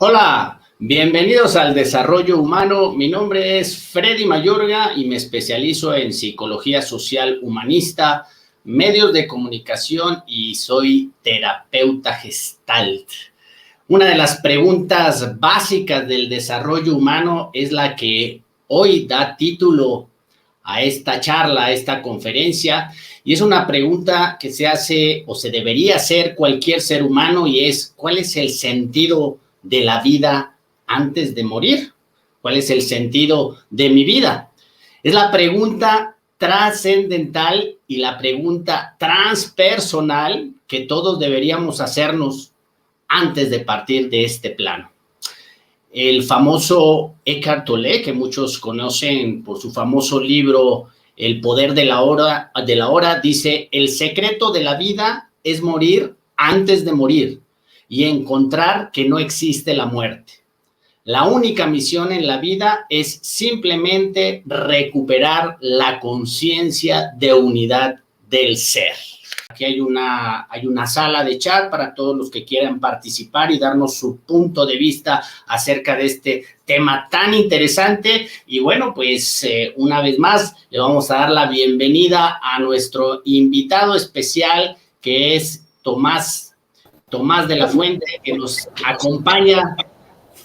Hola, bienvenidos al Desarrollo Humano. Mi nombre es Freddy Mayorga y me especializo en psicología social humanista, medios de comunicación y soy terapeuta gestalt. Una de las preguntas básicas del desarrollo humano es la que hoy da título a esta charla, a esta conferencia, y es una pregunta que se hace o se debería hacer cualquier ser humano y es: ¿cuál es el sentido de la vida antes de morir? ¿Cuál es el sentido de mi vida? Es la pregunta trascendental y la pregunta transpersonal que todos deberíamos hacernos antes de partir de este plano. El famoso Eckhart Tolle, que muchos conocen por su famoso libro El poder de la hora, dice: el secreto de la vida es morir antes de morir y encontrar que no existe la muerte. La única misión en la vida es simplemente recuperar la conciencia de unidad del ser. Aquí hay una sala de chat para todos los que quieran participar y darnos su punto de vista acerca de este tema tan interesante. Y bueno, pues una vez más le vamos a dar la bienvenida a nuestro invitado especial, que es Tomás de la Fuente, que nos acompaña.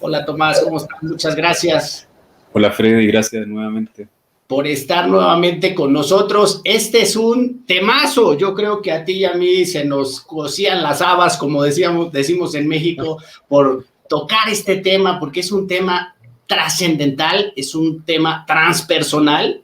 Hola Tomás, ¿cómo estás? Muchas gracias. Hola Freddy, gracias nuevamente Por estar nuevamente con nosotros. Este es un temazo. Yo creo que a ti y a mí se nos cosían las habas, como decimos en México, por tocar este tema, porque es un tema trascendental, es un tema transpersonal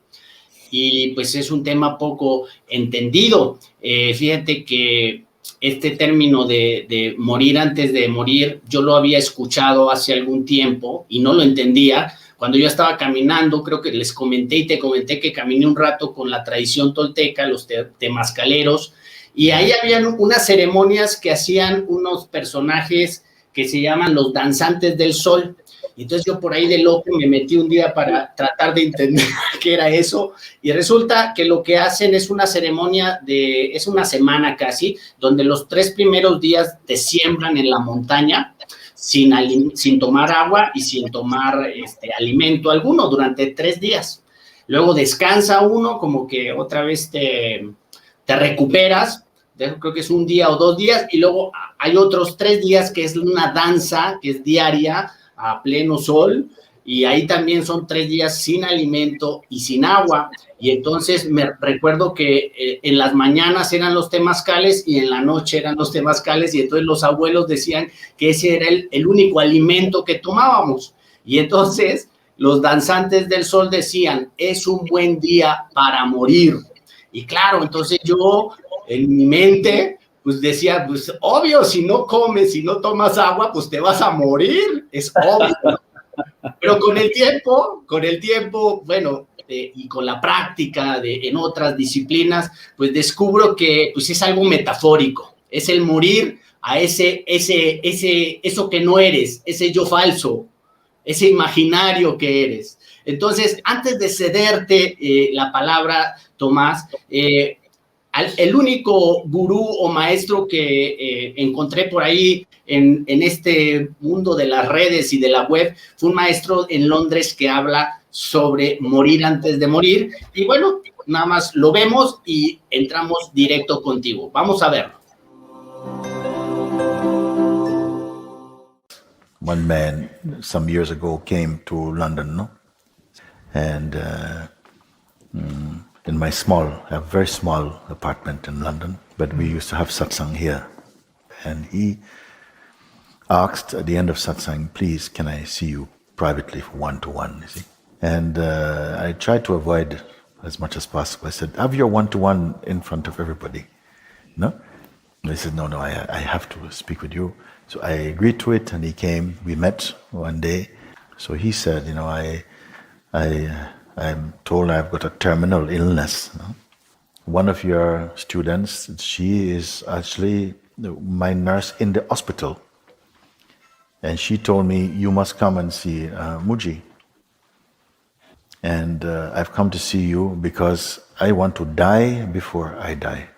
y pues es un tema poco entendido. Fíjate que este término de morir antes de morir, yo lo había escuchado hace algún tiempo y no lo entendía. Cuando yo estaba caminando, creo que les comenté y te comenté que caminé un rato con la tradición tolteca, los temazcaleros, y ahí habían unas ceremonias que hacían unos personajes que se llaman los danzantes del sol. Y entonces yo por ahí de loco me metí un día para tratar de entender qué era eso, y resulta que lo que hacen es una ceremonia es una semana casi, donde los 3 primeros días te siembran en la montaña, sin tomar agua y sin tomar alimento alguno durante 3 días. Luego descansa uno, como que otra vez te recuperas, creo que es un día o 2 días, y luego hay otros 3 días que es una danza, que es diaria, a pleno sol, y ahí también son 3 días sin alimento y sin agua. Y entonces me recuerdo que en las mañanas eran los temazcales y en la noche eran los temazcales, y entonces los abuelos decían que ese era el único alimento que tomábamos. Y entonces los danzantes del sol decían: es un buen día para morir. Y claro, entonces yo en mi mente pues decía, pues obvio, si no comes, si no tomas agua, pues te vas a morir, es obvio, ¿no? Pero con el tiempo, bueno, y con la práctica en otras disciplinas, pues descubro que pues es algo metafórico, es el morir a eso que no eres, ese yo falso, ese imaginario que eres. Entonces, antes de cederte la palabra, Tomás, el único gurú o maestro que encontré por ahí en este mundo de las redes y de la web fue un maestro en Londres que habla sobre morir antes de morir. Y bueno, nada más lo vemos y entramos directo contigo. Vamos a verlo. One man some years ago came to London, no? And in my a very small apartment in London, but we used to have satsang here. And he asked at the end of satsang, please, can I see you privately for one-to-one, you see? And I tried to avoid as much as possible. I said, have your one-to-one in front of everybody, no? And he said, no, I have to speak with you. So I agreed to it, and he came. We met one day. So he said, you know, I'm told I've got a terminal illness. No? One of your students, she is actually my nurse in the hospital. And she told me, you must come and see Muji. And I've come to see you because I want to die before I die.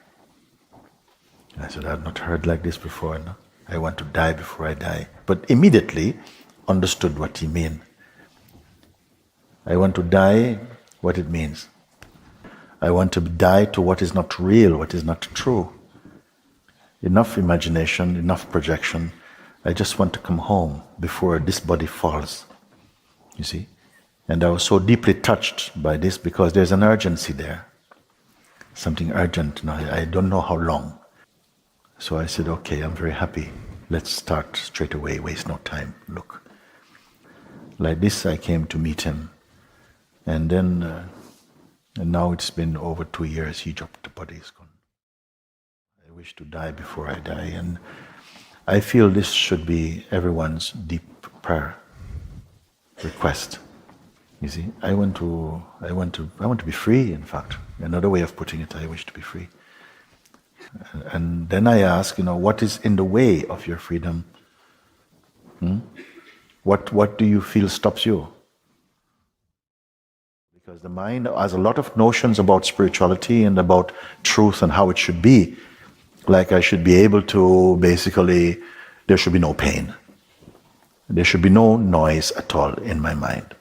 I said, I've not heard like this before. No? I want to die before I die. But immediately, understood what he meant. I want to die, what it means. I want to die to what is not real, what is not true. Enough imagination, enough projection. I just want to come home before this body falls. You see? And I was so deeply touched by this because there's an urgency there. Something urgent. Now, I don't know how long. So I said, okay, I'm very happy. Let's start straight away, waste no time. Look. Like this, I came to meet him. And then, and now it's been over 2 years, he dropped, the body is gone. I wish to die before I die. And I feel this should be everyone's deep prayer, request. You see, I want to be free, in fact. Another way of putting it, I wish to be free. And then I ask, what is in the way of your freedom? What do you feel stops you? Because the mind has a lot of notions about spirituality and about truth and how it should be. Like I should be able to basically, there should be no pain. There should be no noise at all in my mind.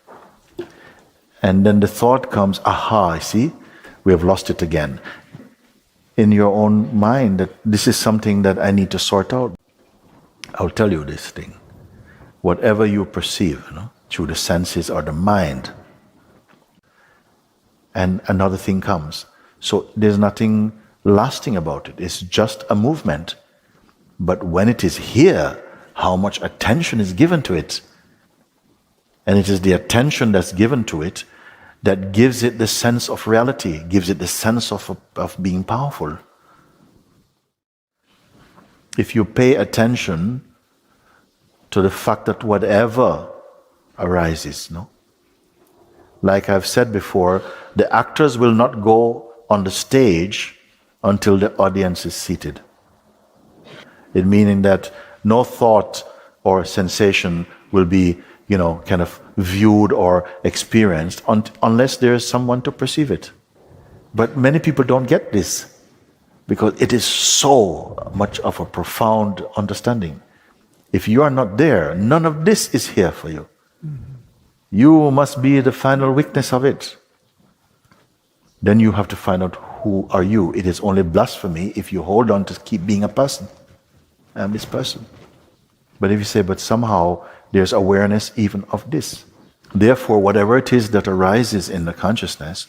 And then the thought comes, aha, I see, we have lost it again. In your own mind, that this is something that I need to sort out. I'll tell you this thing. Whatever you perceive, through the senses or the mind, and another thing comes. So there's nothing lasting about it. It's just a movement. But when it is here, how much attention is given to it. And it is the attention that's given to it that gives it the sense of reality, gives it the sense of being powerful. If you pay attention to the fact that whatever arises, like I've said before, the actors will not go on the stage until the audience is seated. It meaning that no thought or sensation will be, kind of viewed or experienced unless there is someone to perceive it. But many people don't get this because it is so much of a profound understanding. If you are not there, none of this is here for you. You must be the final witness of it. Then you have to find out who are you. It is only blasphemy if you hold on to keep being a person. I am this person. But if you say, but somehow there's awareness even of this. Therefore, whatever it is that arises in the consciousness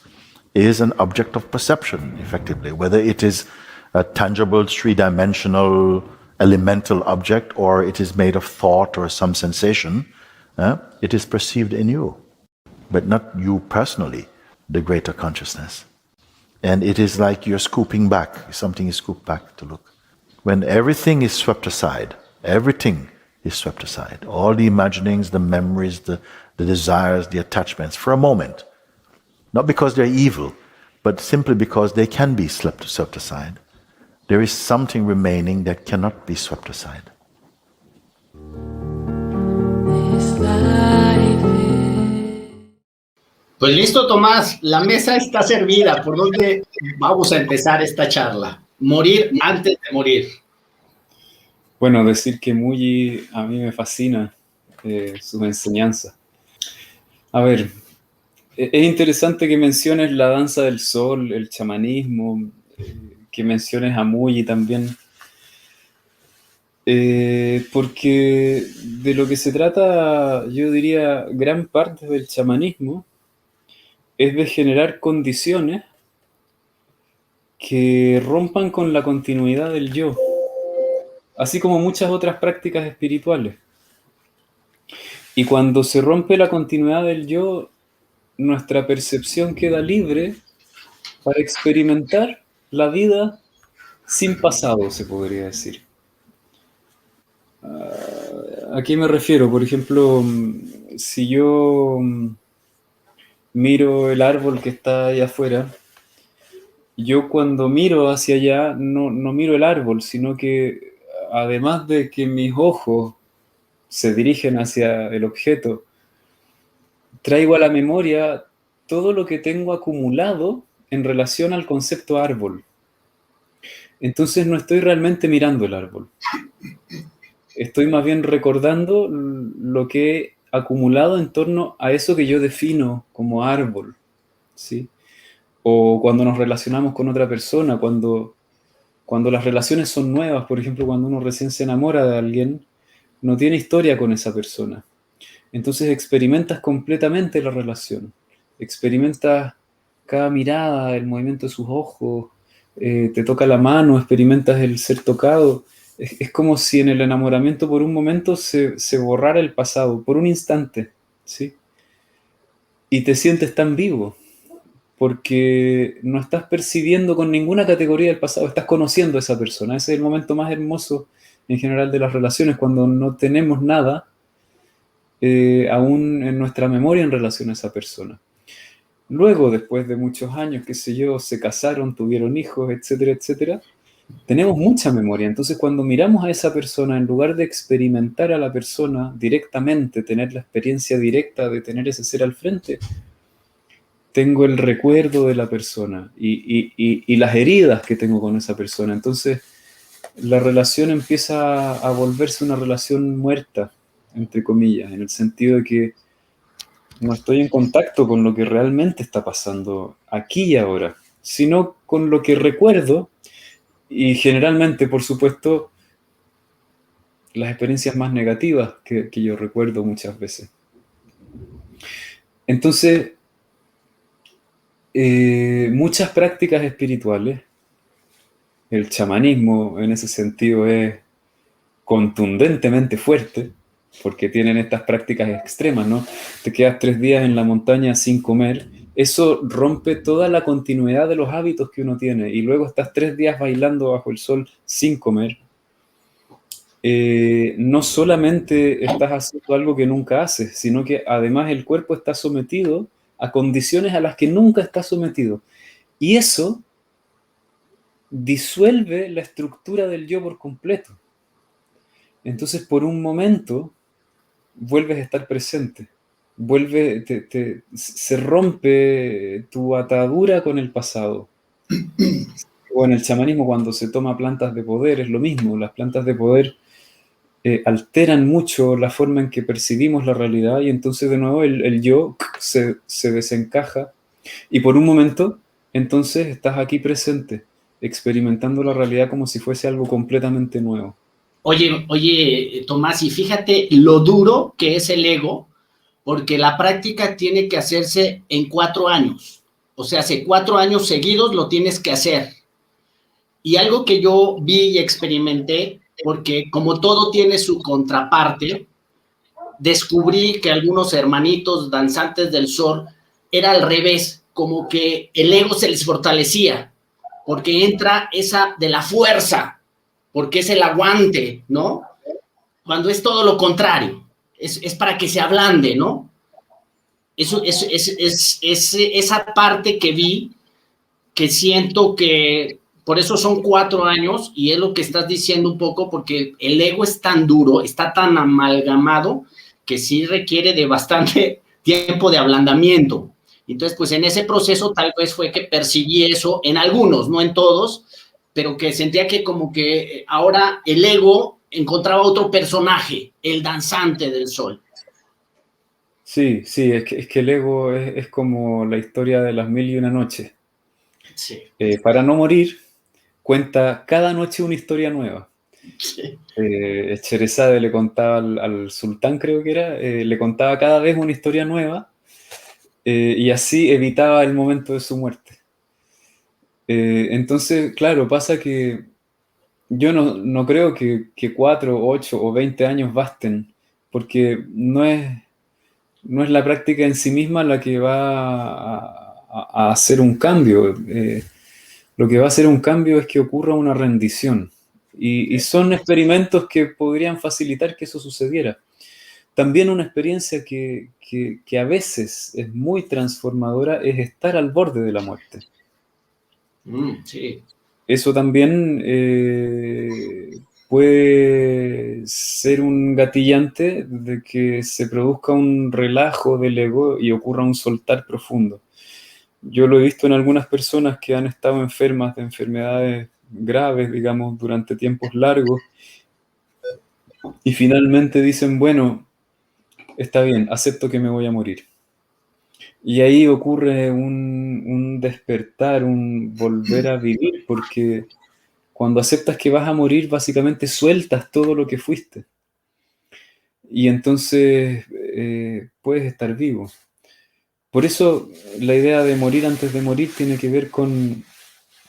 is an object of perception, effectively. Whether it is a tangible, three-dimensional, elemental object, or it is made of thought or some sensation, it is perceived in you. But not you personally, the greater consciousness. And it is like you're scooping back. Something is scooped back to look. When everything is swept aside, everything is swept aside. All the imaginings, the memories, the desires, the attachments, for a moment. Not because they're evil, but simply because they can be swept aside. There is something remaining that cannot be swept aside. Pues listo, Tomás, la mesa está servida. ¿Por dónde vamos a empezar esta charla? Morir antes de morir. Bueno, decir que Muyi a mí me fascina sus enseñanzas. A ver, es interesante que menciones la danza del sol, el chamanismo, que menciones a Muyi también, porque de lo que se trata, yo diría, gran parte del chamanismo es de generar condiciones que rompan con la continuidad del yo, así como muchas otras prácticas espirituales. Y cuando se rompe la continuidad del yo, nuestra percepción queda libre para experimentar la vida sin pasado, se podría decir. ¿A qué me refiero? Por ejemplo, si yo miro el árbol que está allá afuera, yo cuando miro hacia allá no miro el árbol, sino que además de que mis ojos se dirigen hacia el objeto, traigo a la memoria todo lo que tengo acumulado en relación al concepto árbol. Entonces no estoy realmente mirando el árbol. estoy más bien recordando lo que he acumulado en torno a eso que yo defino como árbol, ¿sí? O cuando nos relacionamos con otra persona, cuando las relaciones son nuevas, por ejemplo, cuando uno recién se enamora de alguien, no tiene historia con esa persona. Entonces experimentas completamente la relación, experimentas cada mirada, el movimiento de sus ojos, te toca la mano, experimentas el ser tocado. Es como si en el enamoramiento por un momento se borrara el pasado, por un instante, ¿sí? Y te sientes tan vivo, porque no estás percibiendo con ninguna categoría del pasado, estás conociendo a esa persona. Ese es el momento más hermoso en general de las relaciones, cuando no tenemos nada aún en nuestra memoria en relación a esa persona. Luego, después de muchos años, qué sé yo, se casaron, tuvieron hijos, etcétera, etcétera, tenemos mucha memoria. Entonces, cuando miramos a esa persona, en lugar de experimentar a la persona directamente, tener la experiencia directa de tener ese ser al frente, tengo el recuerdo de la persona y las heridas que tengo con esa persona. Entonces, la relación empieza a volverse una relación muerta, entre comillas, en el sentido de que no estoy en contacto con lo que realmente está pasando aquí y ahora, sino con lo que recuerdo y generalmente, por supuesto, las experiencias más negativas que yo recuerdo muchas veces. Entonces, muchas prácticas espirituales, el chamanismo en ese sentido es contundentemente fuerte, porque tienen estas prácticas extremas, ¿no? Te quedas 3 días en la montaña sin comer, eso rompe toda la continuidad de los hábitos que uno tiene, y luego estás 3 días bailando bajo el sol sin comer. No solamente estás haciendo algo que nunca haces, sino que además el cuerpo está sometido a condiciones a las que nunca está sometido. Y eso disuelve la estructura del yo por completo. Entonces, por un momento, vuelves a estar presente. Se rompe tu atadura con el pasado. O en el chamanismo, cuando se toma plantas de poder, es lo mismo. Las plantas de poder alteran mucho la forma en que percibimos la realidad, y entonces de nuevo el yo se desencaja, y por un momento entonces estás aquí presente, experimentando la realidad como si fuese algo completamente nuevo. Oye, Tomás, y fíjate lo duro que es el ego, porque la práctica tiene que hacerse en 4 años. O sea, hace 4 años seguidos lo tienes que hacer. Y algo que yo vi y experimenté, porque como todo tiene su contraparte, descubrí que algunos hermanitos danzantes del sol era al revés, como que el ego se les fortalecía, porque entra esa de la fuerza, porque es el aguante, ¿no? Cuando es todo lo contrario, es para que se ablande, ¿no? Eso es esa parte que vi, que siento que por eso son 4 años, y es lo que estás diciendo un poco, porque el ego es tan duro, está tan amalgamado, que sí requiere de bastante tiempo de ablandamiento. Entonces, pues en ese proceso tal vez fue que percibí eso en algunos, no en todos, pero que sentía que como que ahora el ego encontraba otro personaje, el danzante del sol. Sí, es que el ego es como la historia de las 1001 noches. Sí. Para no morir, cuenta cada noche una historia nueva. Sí. Sherezade le contaba al sultán, creo que era, le contaba cada vez una historia nueva, y así evitaba el momento de su muerte. Entonces, claro, pasa que yo no creo que 4, 8 o 20 años basten, porque no es la práctica en sí misma la que va a hacer un cambio. Lo que va a hacer un cambio es que ocurra una rendición. Y son experimentos que podrían facilitar que eso sucediera. También una experiencia que a veces es muy transformadora es estar al borde de la muerte. Sí. Eso también puede ser un gatillante de que se produzca un relajo del ego y ocurra un soltar profundo. Yo lo he visto en algunas personas que han estado enfermas de enfermedades graves, digamos, durante tiempos largos, y finalmente dicen, bueno, está bien, acepto que me voy a morir. Y ahí ocurre un despertar, un volver a vivir, porque cuando aceptas que vas a morir, básicamente sueltas todo lo que fuiste. Y entonces puedes estar vivo. Por eso la idea de morir antes de morir tiene que ver con,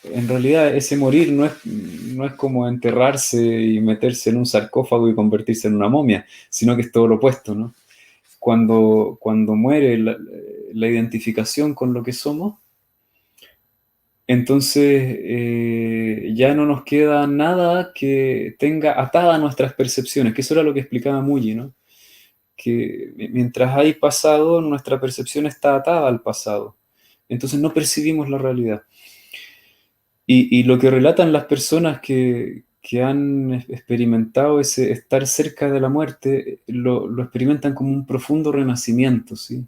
en realidad ese morir no es como enterrarse y meterse en un sarcófago y convertirse en una momia, sino que es todo lo opuesto, ¿no? Cuando muere la identificación con lo que somos, entonces ya no nos queda nada que tenga atada nuestras percepciones, que eso era lo que explicaba Mully, ¿no? Que mientras hay pasado, nuestra percepción está atada al pasado. Entonces no percibimos la realidad. Y lo que relatan las personas que han experimentado ese estar cerca de la muerte, lo experimentan como un profundo renacimiento, ¿sí?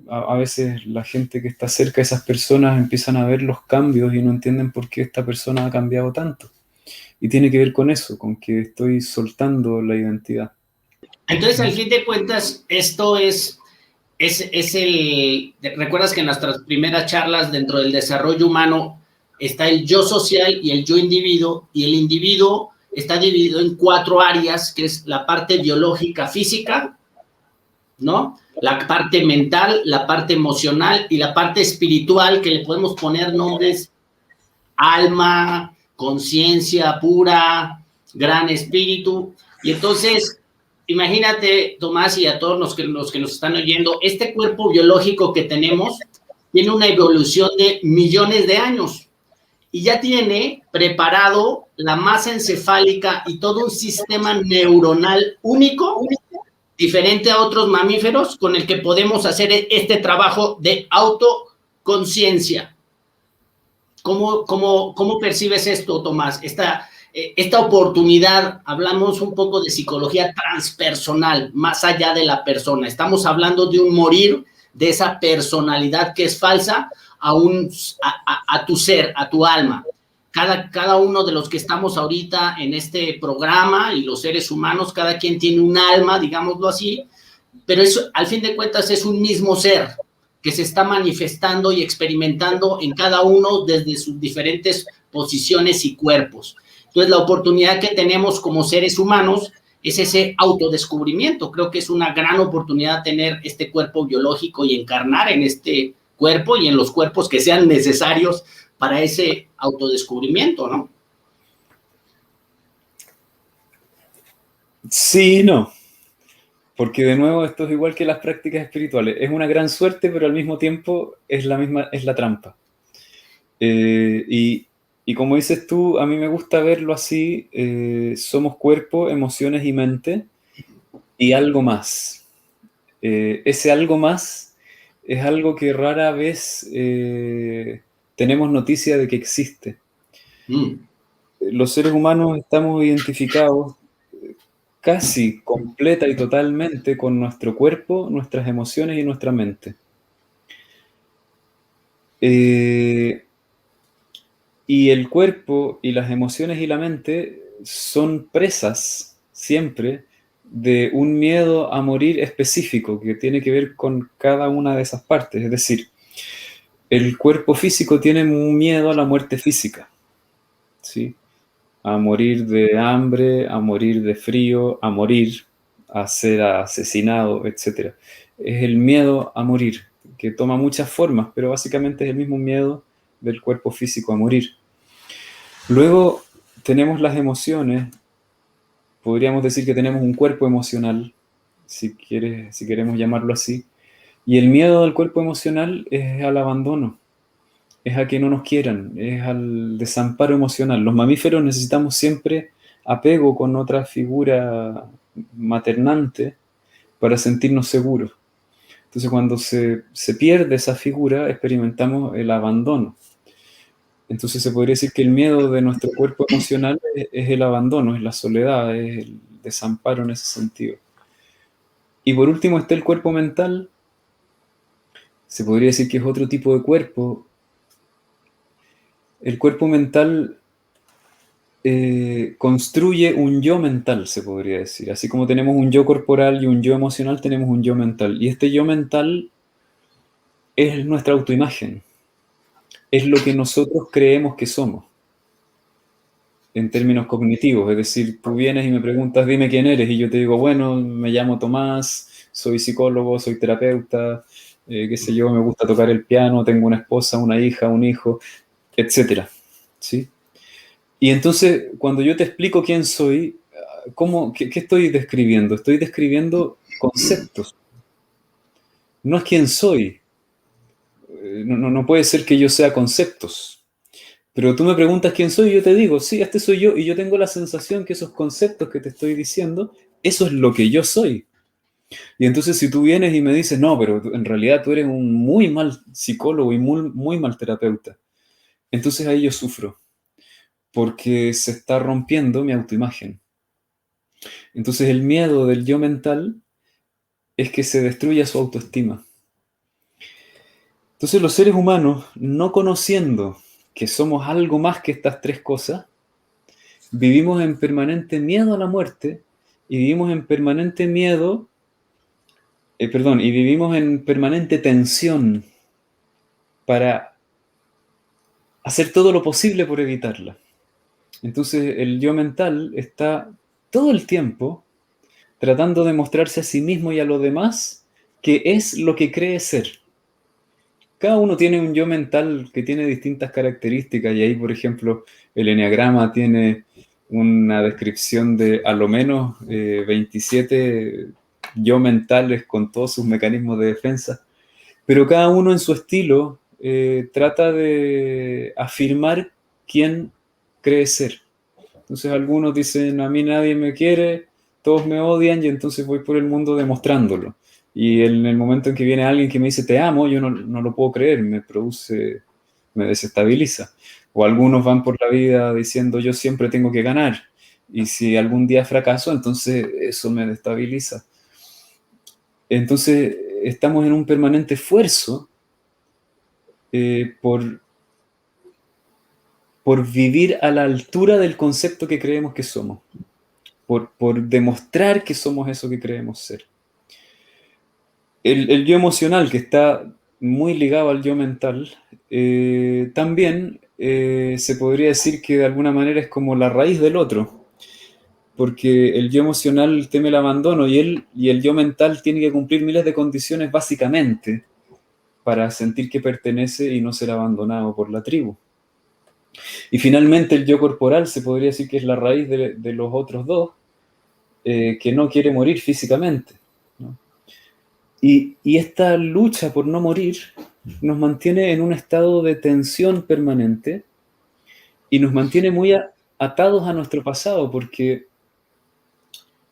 A veces la gente que está cerca de esas personas empiezan a ver los cambios y no entienden por qué esta persona ha cambiado tanto. Y tiene que ver con eso, con que estoy soltando la identidad. Entonces, al fin de cuentas, esto es el... Recuerdas que en nuestras primeras charlas dentro del desarrollo humano está el yo social y el yo individuo, y el individuo está dividido en 4 áreas, que es la parte biológica física, ¿no? La parte mental, la parte emocional y la parte espiritual, que le podemos poner nombres: alma, conciencia pura, gran espíritu. Y entonces, imagínate, Tomás, y a todos los que nos están oyendo, este cuerpo biológico que tenemos tiene una evolución de millones de años y ya tiene preparado la masa encefálica y todo un sistema neuronal único, diferente a otros mamíferos, con el que podemos hacer este trabajo de autoconciencia. ¿Cómo percibes esto, Tomás? Esta oportunidad, hablamos un poco de psicología transpersonal, más allá de la persona. Estamos hablando de un morir de esa personalidad que es falsa a tu ser, a tu alma. Cada uno de los que estamos ahorita en este programa y los seres humanos, cada quien tiene un alma, digámoslo así, pero eso, al fin de cuentas, es un mismo ser que se está manifestando y experimentando en cada uno desde sus diferentes posiciones y cuerpos. Entonces, la oportunidad que tenemos como seres humanos es ese autodescubrimiento. Creo que es una gran oportunidad tener este cuerpo biológico y encarnar en este cuerpo y en los cuerpos que sean necesarios para ese autodescubrimiento, ¿no? Sí, no. Porque de nuevo esto es igual que las prácticas espirituales. Es una gran suerte, pero al mismo tiempo es la trampa. Y como dices tú, a mí me gusta verlo así, somos cuerpo, emociones y mente, y algo más. Ese algo más es algo que rara vez tenemos noticia de que existe. Los seres humanos estamos identificados casi completa y totalmente con nuestro cuerpo, nuestras emociones y nuestra mente. Y el cuerpo y las emociones y la mente son presas siempre de un miedo a morir específico que tiene que ver con cada una de esas partes. Es decir, el cuerpo físico tiene un miedo a la muerte física, ¿sí? A morir de hambre, a morir de frío, a morir, a ser asesinado, etc. Es el miedo a morir, que toma muchas formas, pero básicamente es el mismo miedo del cuerpo físico a morir. Luego tenemos las emociones, podríamos decir que tenemos un cuerpo emocional, si queremos llamarlo así, y el miedo del cuerpo emocional es al abandono, es a que no nos quieran, es al desamparo emocional. Los mamíferos necesitamos siempre apego con otra figura maternante para sentirnos seguros. Entonces cuando se pierde esa figura, experimentamos el abandono. Entonces se podría decir que el miedo de nuestro cuerpo emocional es el abandono, es la soledad, es el desamparo en ese sentido. Y por último está el cuerpo mental. Se podría decir que es otro tipo de cuerpo. El cuerpo mental construye un yo mental, se podría decir. Así como tenemos un yo corporal y un yo emocional, tenemos un yo mental. Y este yo mental es nuestra autoimagen. Es lo que nosotros creemos que somos, en términos cognitivos. Es decir, tú vienes y me preguntas, dime quién eres, y yo te digo, bueno, me llamo Tomás, soy psicólogo, soy terapeuta, qué sé yo, me gusta tocar el piano, tengo una esposa, una hija, un hijo, etcétera, ¿sí? Y entonces, cuando yo te explico quién soy, qué estoy describiendo? Estoy describiendo conceptos. No es quién soy. No puede ser que yo sea conceptos. Pero tú me preguntas quién soy y yo te digo, sí, este soy yo. Y yo tengo la sensación que esos conceptos que te estoy diciendo, eso es lo que yo soy. Y entonces si tú vienes y me dices, no, pero en realidad tú eres un muy mal psicólogo y muy mal terapeuta. Entonces ahí yo sufro. Porque se está rompiendo mi autoimagen. Entonces el miedo del yo mental es que se destruya su autoestima. Entonces los seres humanos, no conociendo que somos algo más que estas tres cosas, vivimos en permanente miedo a la muerte y vivimos en permanente miedo, y vivimos en permanente tensión para hacer todo lo posible por evitarla. Entonces el yo mental está todo el tiempo tratando de mostrarse a sí mismo y a los demás que es lo que cree ser. Cada uno tiene un yo mental que tiene distintas características y ahí, por ejemplo, el eneagrama tiene una descripción de a lo menos 27 yo mentales con todos sus mecanismos de defensa, pero cada uno en su estilo trata de afirmar quién cree ser. Entonces algunos dicen, a mí nadie me quiere, todos me odian y entonces voy por el mundo demostrándolo. Y en el momento en que viene alguien que me dice te amo, yo no lo puedo creer, me desestabiliza. O algunos van por la vida diciendo yo siempre tengo que ganar. Y si algún día fracaso, entonces eso me destabiliza. Entonces estamos en un permanente esfuerzo por vivir a la altura del concepto que creemos que somos. Por demostrar que somos eso que creemos ser. El yo emocional, que está muy ligado al yo mental, también se podría decir que de alguna manera es como la raíz del otro, porque el yo emocional teme el abandono y el yo mental tiene que cumplir miles de condiciones básicamente para sentir que pertenece y no ser abandonado por la tribu. Y finalmente el yo corporal se podría decir que es la raíz de los otros dos, que no quiere morir físicamente, ¿no? Y esta lucha por no morir nos mantiene en un estado de tensión permanente y nos mantiene muy atados a nuestro pasado, porque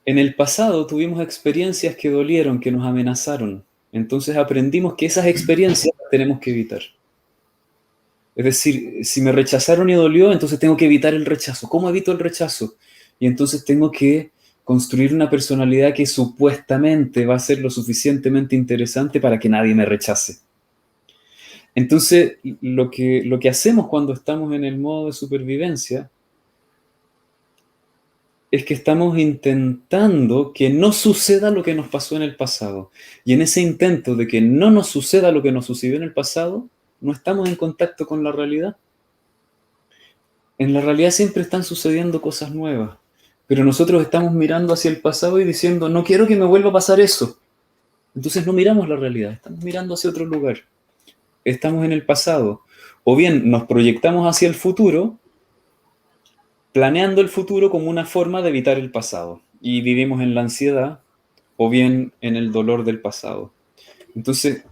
en el pasado tuvimos experiencias que dolieron, que nos amenazaron. Entonces aprendimos que esas experiencias las tenemos que evitar. Es decir, si me rechazaron y dolió, entonces tengo que evitar el rechazo. ¿Cómo evito el rechazo? Y entonces tengo que construir una personalidad que supuestamente va a ser lo suficientemente interesante para que nadie me rechace. Entonces, lo que hacemos cuando estamos en el modo de supervivencia es que estamos intentando que no suceda lo que nos pasó en el pasado. Y en ese intento de que no nos suceda lo que nos sucedió en el pasado, no estamos en contacto con la realidad. En la realidad siempre están sucediendo cosas nuevas. Pero nosotros estamos mirando hacia el pasado y diciendo, no quiero que me vuelva a pasar eso. Entonces no miramos la realidad, estamos mirando hacia otro lugar. Estamos en el pasado. O bien nos proyectamos hacia el futuro, planeando el futuro como una forma de evitar el pasado. Y vivimos en la ansiedad o bien en el dolor del pasado. Entonces,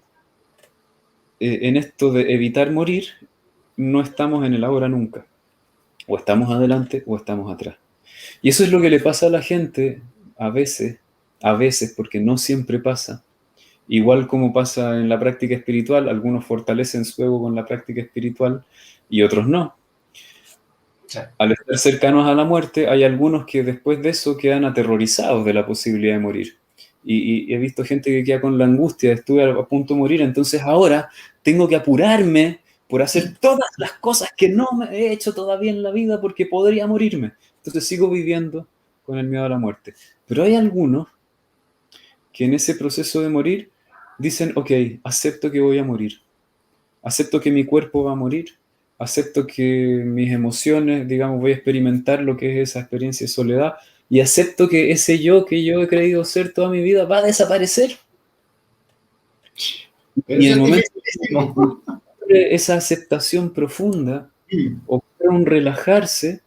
en esto de evitar morir, no estamos en el ahora nunca. O estamos adelante o estamos atrás. Y eso es lo que le pasa a la gente a veces, porque no siempre pasa. Igual como pasa en la práctica espiritual, algunos fortalecen su ego con la práctica espiritual y otros no. Sí. Al estar cercanos a la muerte, hay algunos que después de eso quedan aterrorizados de la posibilidad de morir. Y he visto gente que queda con la angustia, estuve a punto de morir, entonces ahora tengo que apurarme por hacer todas las cosas que no me he hecho todavía en la vida porque podría morirme. Entonces sigo viviendo con el miedo a la muerte. Pero hay algunos que en ese proceso de morir dicen, ok, acepto que voy a morir, acepto que mi cuerpo va a morir, acepto que mis emociones, digamos, voy a experimentar lo que es esa experiencia de soledad y acepto que ese yo que yo he creído ser toda mi vida va a desaparecer. Pero Y en el eso es momento dificilísimo. de esa aceptación profunda, ocurre un relajarse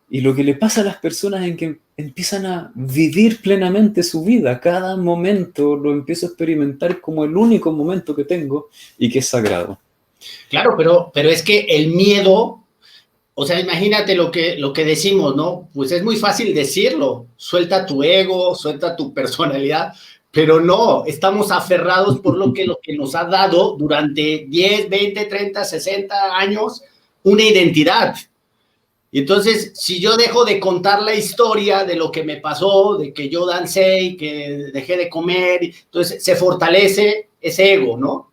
y lo que le pasa a las personas es que empiezan a vivir plenamente su vida. Cada momento lo empiezo a experimentar como el único momento que tengo y que es sagrado. Claro, pero es que el miedo, o sea, imagínate lo que decimos, ¿no? Pues es muy fácil decirlo, suelta tu ego, suelta tu personalidad, pero no, estamos aferrados por lo que nos ha dado durante 10, 20, 30, 60 años una identidad. Y entonces, si yo dejo de contar la historia de lo que me pasó, de que yo dancé y que dejé de comer, entonces se fortalece ese ego, ¿no?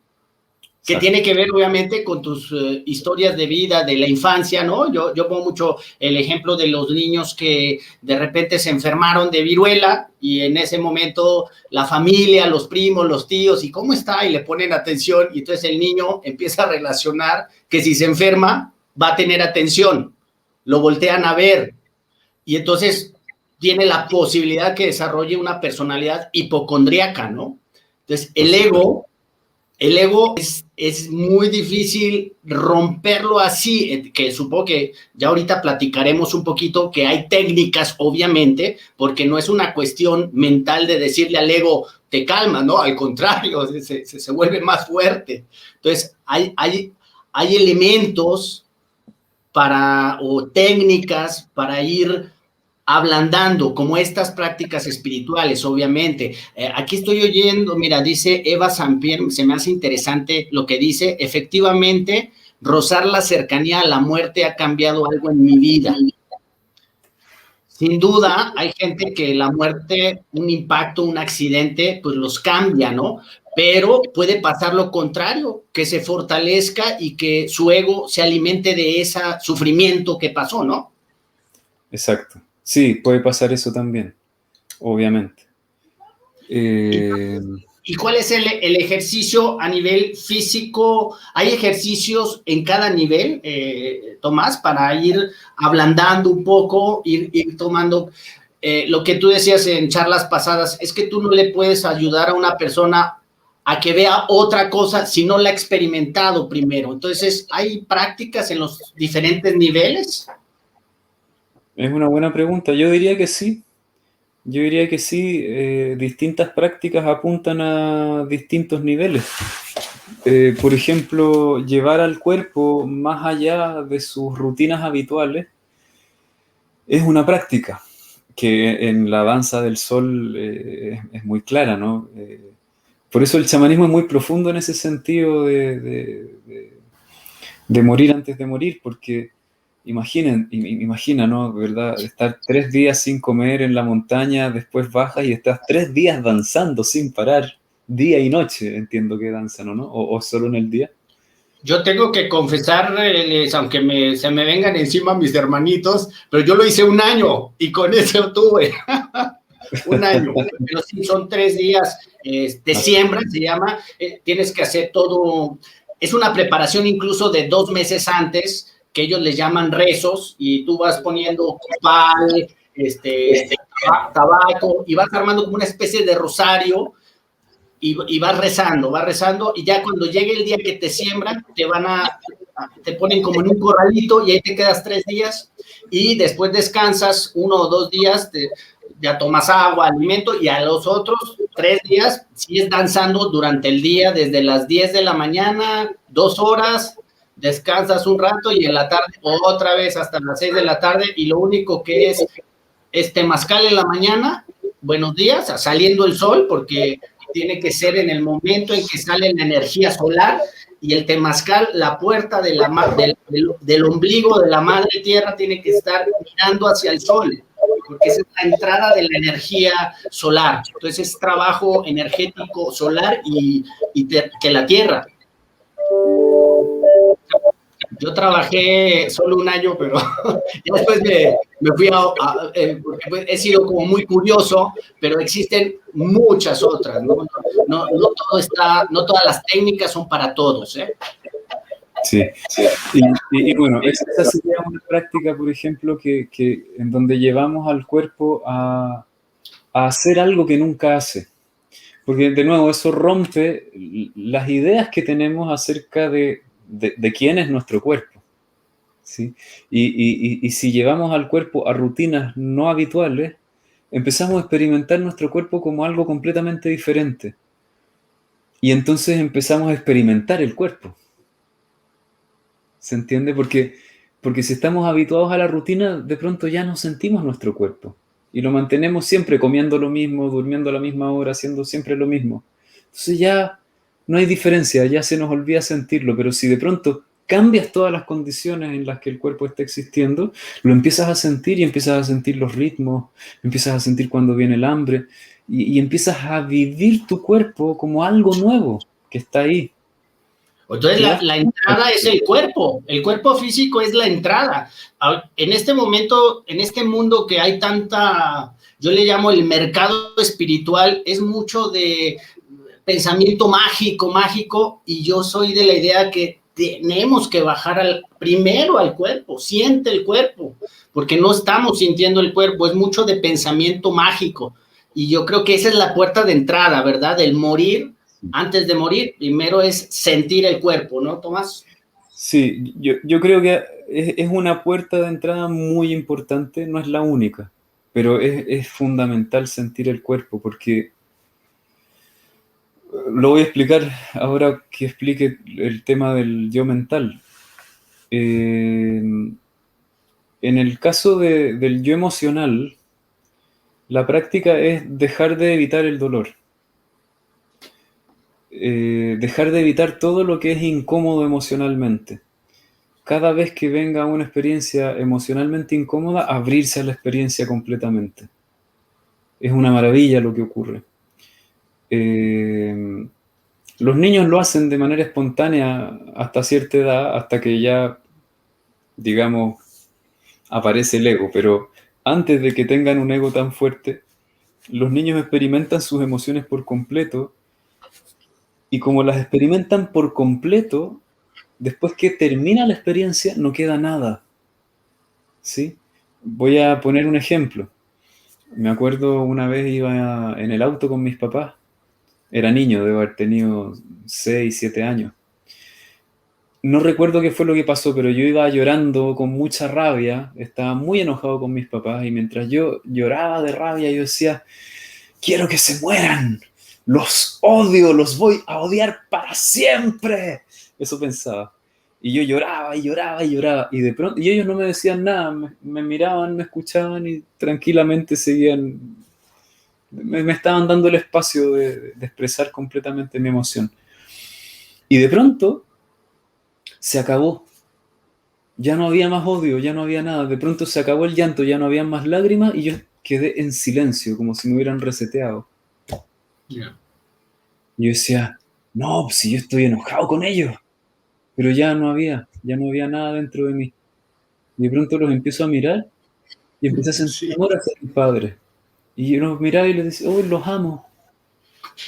Que tiene que ver obviamente con tus historias de vida, de la infancia, ¿no? Yo pongo mucho el ejemplo de los niños que de repente se enfermaron de viruela y en ese momento la familia, los primos, los tíos, ¿y cómo está? Y le ponen atención y entonces el niño empieza a relacionar que si se enferma va a tener atención, lo voltean a ver y entonces tiene la posibilidad que desarrolle una personalidad hipocondríaca, ¿no? Entonces el ego es muy difícil romperlo así, que supongo que ya ahorita platicaremos un poquito que hay técnicas, obviamente, porque no es una cuestión mental de decirle al ego, te calma, ¿no? Al contrario, se vuelve más fuerte. Entonces, hay elementos o técnicas para ir ablandando, como estas prácticas espirituales, obviamente. Aquí estoy oyendo, mira, dice Eva Sampier, se me hace interesante lo que dice, efectivamente, rozar la cercanía a la muerte ha cambiado algo en mi vida. Sin duda, hay gente que la muerte, un impacto, un accidente, pues los cambia, ¿no? Pero puede pasar lo contrario, que se fortalezca y que su ego se alimente de ese sufrimiento que pasó, ¿no? Exacto. Sí, puede pasar eso también, obviamente. ¿Y cuál es el ejercicio a nivel físico? ¿Hay ejercicios en cada nivel, Tomás, para ir ablandando un poco, ir tomando lo que tú decías en charlas pasadas? Es que tú no le puedes ayudar a una persona a que vea otra cosa si no la ha experimentado primero. Entonces, ¿hay prácticas en los diferentes niveles? Es una buena pregunta. Yo diría que sí. Yo diría que sí. Distintas prácticas apuntan a distintos niveles. Por ejemplo, llevar al cuerpo más allá de sus rutinas habituales es una práctica que en la danza del sol es muy clara, ¿no? Por eso el chamanismo es muy profundo en ese sentido de morir antes de morir, porque imagina, ¿no? ¿Verdad? Estar 3 días sin comer en la montaña, después bajas y estás 3 días danzando sin parar, día y noche, entiendo que danzan, ¿o no? O solo en el día. Yo tengo que confesarles, aunque se me vengan encima mis hermanitos, pero yo lo hice 1 año y con eso tuve 1 año. Pero sí, son 3 días de siembra, se llama. Tienes que hacer todo. Es una preparación incluso de 2 meses antes, que ellos les llaman rezos, y tú vas poniendo copal, tabaco, y vas armando como una especie de rosario. Y vas rezando, y ya cuando llegue el día que te siembran, te ponen como en un corralito y ahí te quedas 3 días y después descansas 1 o 2 días, ya tomas agua, alimento y a los otros 3 días sigues danzando durante el día desde las 10 de la mañana, 2 horas, descansas un rato y en la tarde otra vez hasta las 6 de la tarde y lo único que es temazcal en la mañana, buenos días, saliendo el sol porque tiene que ser en el momento en que sale la energía solar y el temazcal, la puerta del ombligo de la madre tierra tiene que estar mirando hacia el sol, porque esa es la entrada de la energía solar. Entonces es trabajo energético solar y que la tierra. Yo trabajé solo un año, pero ya después me fui porque pues, he sido como muy curioso, pero existen muchas otras, ¿no? No todo está, no todas las técnicas son para todos, ¿eh? Sí, y bueno, esa sería una práctica, por ejemplo, que en donde llevamos al cuerpo a hacer algo que nunca hace. Porque, de nuevo, eso rompe las ideas que tenemos acerca de quién es nuestro cuerpo, ¿sí? Y si llevamos al cuerpo a rutinas no habituales, empezamos a experimentar nuestro cuerpo como algo completamente diferente. Y entonces empezamos a experimentar el cuerpo. ¿Se entiende? Porque si estamos habituados a la rutina, de pronto ya no sentimos nuestro cuerpo. Y lo mantenemos siempre comiendo lo mismo, durmiendo a la misma hora, haciendo siempre lo mismo. Entonces ya no hay diferencia, ya se nos olvida sentirlo. Pero si de pronto cambias todas las condiciones en las que el cuerpo está existiendo, lo empiezas a sentir y empiezas a sentir los ritmos, empiezas a sentir cuando viene el hambre y empiezas a vivir tu cuerpo como algo nuevo que está ahí. Entonces la entrada es el cuerpo físico es la entrada. En este momento, en este mundo que hay tanta, yo le llamo el mercado espiritual, es mucho de pensamiento mágico, y yo soy de la idea que tenemos que bajar primero al cuerpo, siente el cuerpo, porque no estamos sintiendo el cuerpo, es mucho de pensamiento mágico, y yo creo que esa es la puerta de entrada, ¿verdad? Del morir. Antes de morir, primero es sentir el cuerpo, ¿no, Tomás? Sí, yo creo que es una puerta de entrada muy importante, no es la única, pero es fundamental sentir el cuerpo, porque lo voy a explicar ahora que explique el tema del yo mental. En el caso del yo emocional, la práctica es dejar de evitar el dolor. Dejar de evitar todo lo que es incómodo emocionalmente. Cada vez que venga una experiencia emocionalmente incómoda, abrirse a la experiencia completamente. Es una maravilla lo que ocurre. Los niños lo hacen de manera espontánea hasta cierta edad, hasta que ya, digamos, aparece el ego, pero antes de que tengan un ego tan fuerte, los niños experimentan sus emociones por completo, y como las experimentan por completo, después que termina la experiencia, no queda nada. ¿Sí? Voy a poner un ejemplo. Me acuerdo una vez iba en el auto con mis papás. Era niño, debo haber tenido 6, 7 años. No recuerdo qué fue lo que pasó, pero yo iba llorando con mucha rabia. Estaba muy enojado con mis papás y mientras yo lloraba de rabia, yo decía, quiero que se mueran. Los odio, los voy a odiar para siempre. Eso pensaba. Y yo lloraba y lloraba y lloraba. Y de pronto, y ellos no me decían nada, me miraban, me escuchaban y tranquilamente seguían. Me estaban dando el espacio de expresar completamente mi emoción. Y de pronto se acabó. Ya no había más odio, ya no había nada. De pronto se acabó el llanto, ya no había más lágrimas y yo quedé en silencio, como si me hubieran reseteado. Yeah. Y yo decía, no, pues si yo estoy enojado con ellos. Pero ya no había nada dentro de mí. Y de pronto los empiezo a mirar y empecé a sentir amor hacia mi padre. Y yo los miraba y les decía, oh, los amo.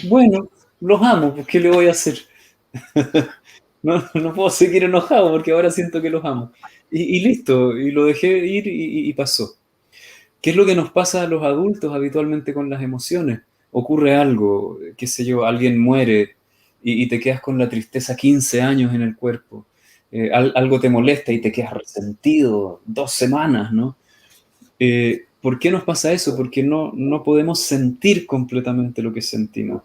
Bueno, los amo, pues ¿qué le voy a hacer? No puedo seguir enojado porque ahora siento que los amo. Y listo, y lo dejé ir y pasó. ¿Qué es lo que nos pasa a los adultos habitualmente con las emociones? Ocurre algo, qué sé yo, alguien muere y te quedas con la tristeza 15 años en el cuerpo. Algo te molesta y te quedas resentido 2 semanas, ¿no? ¿Por qué nos pasa eso? Porque no podemos sentir completamente lo que sentimos.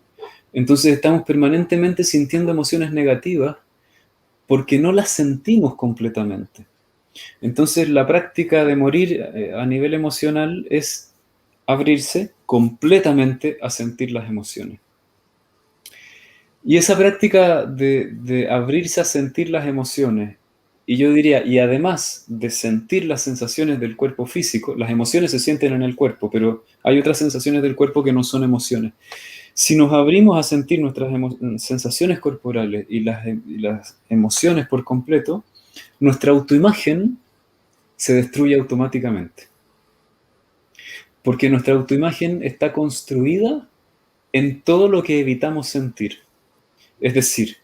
Entonces estamos permanentemente sintiendo emociones negativas porque no las sentimos completamente. Entonces la práctica de morir a nivel emocional es abrirse completamente a sentir las emociones. Y esa práctica de abrirse a sentir las emociones, y yo diría, y además de sentir las sensaciones del cuerpo físico, las emociones se sienten en el cuerpo, pero hay otras sensaciones del cuerpo que no son emociones. Si nos abrimos a sentir nuestras sensaciones corporales y las emociones por completo, nuestra autoimagen se destruye automáticamente. Porque nuestra autoimagen está construida en todo lo que evitamos sentir. Es decir,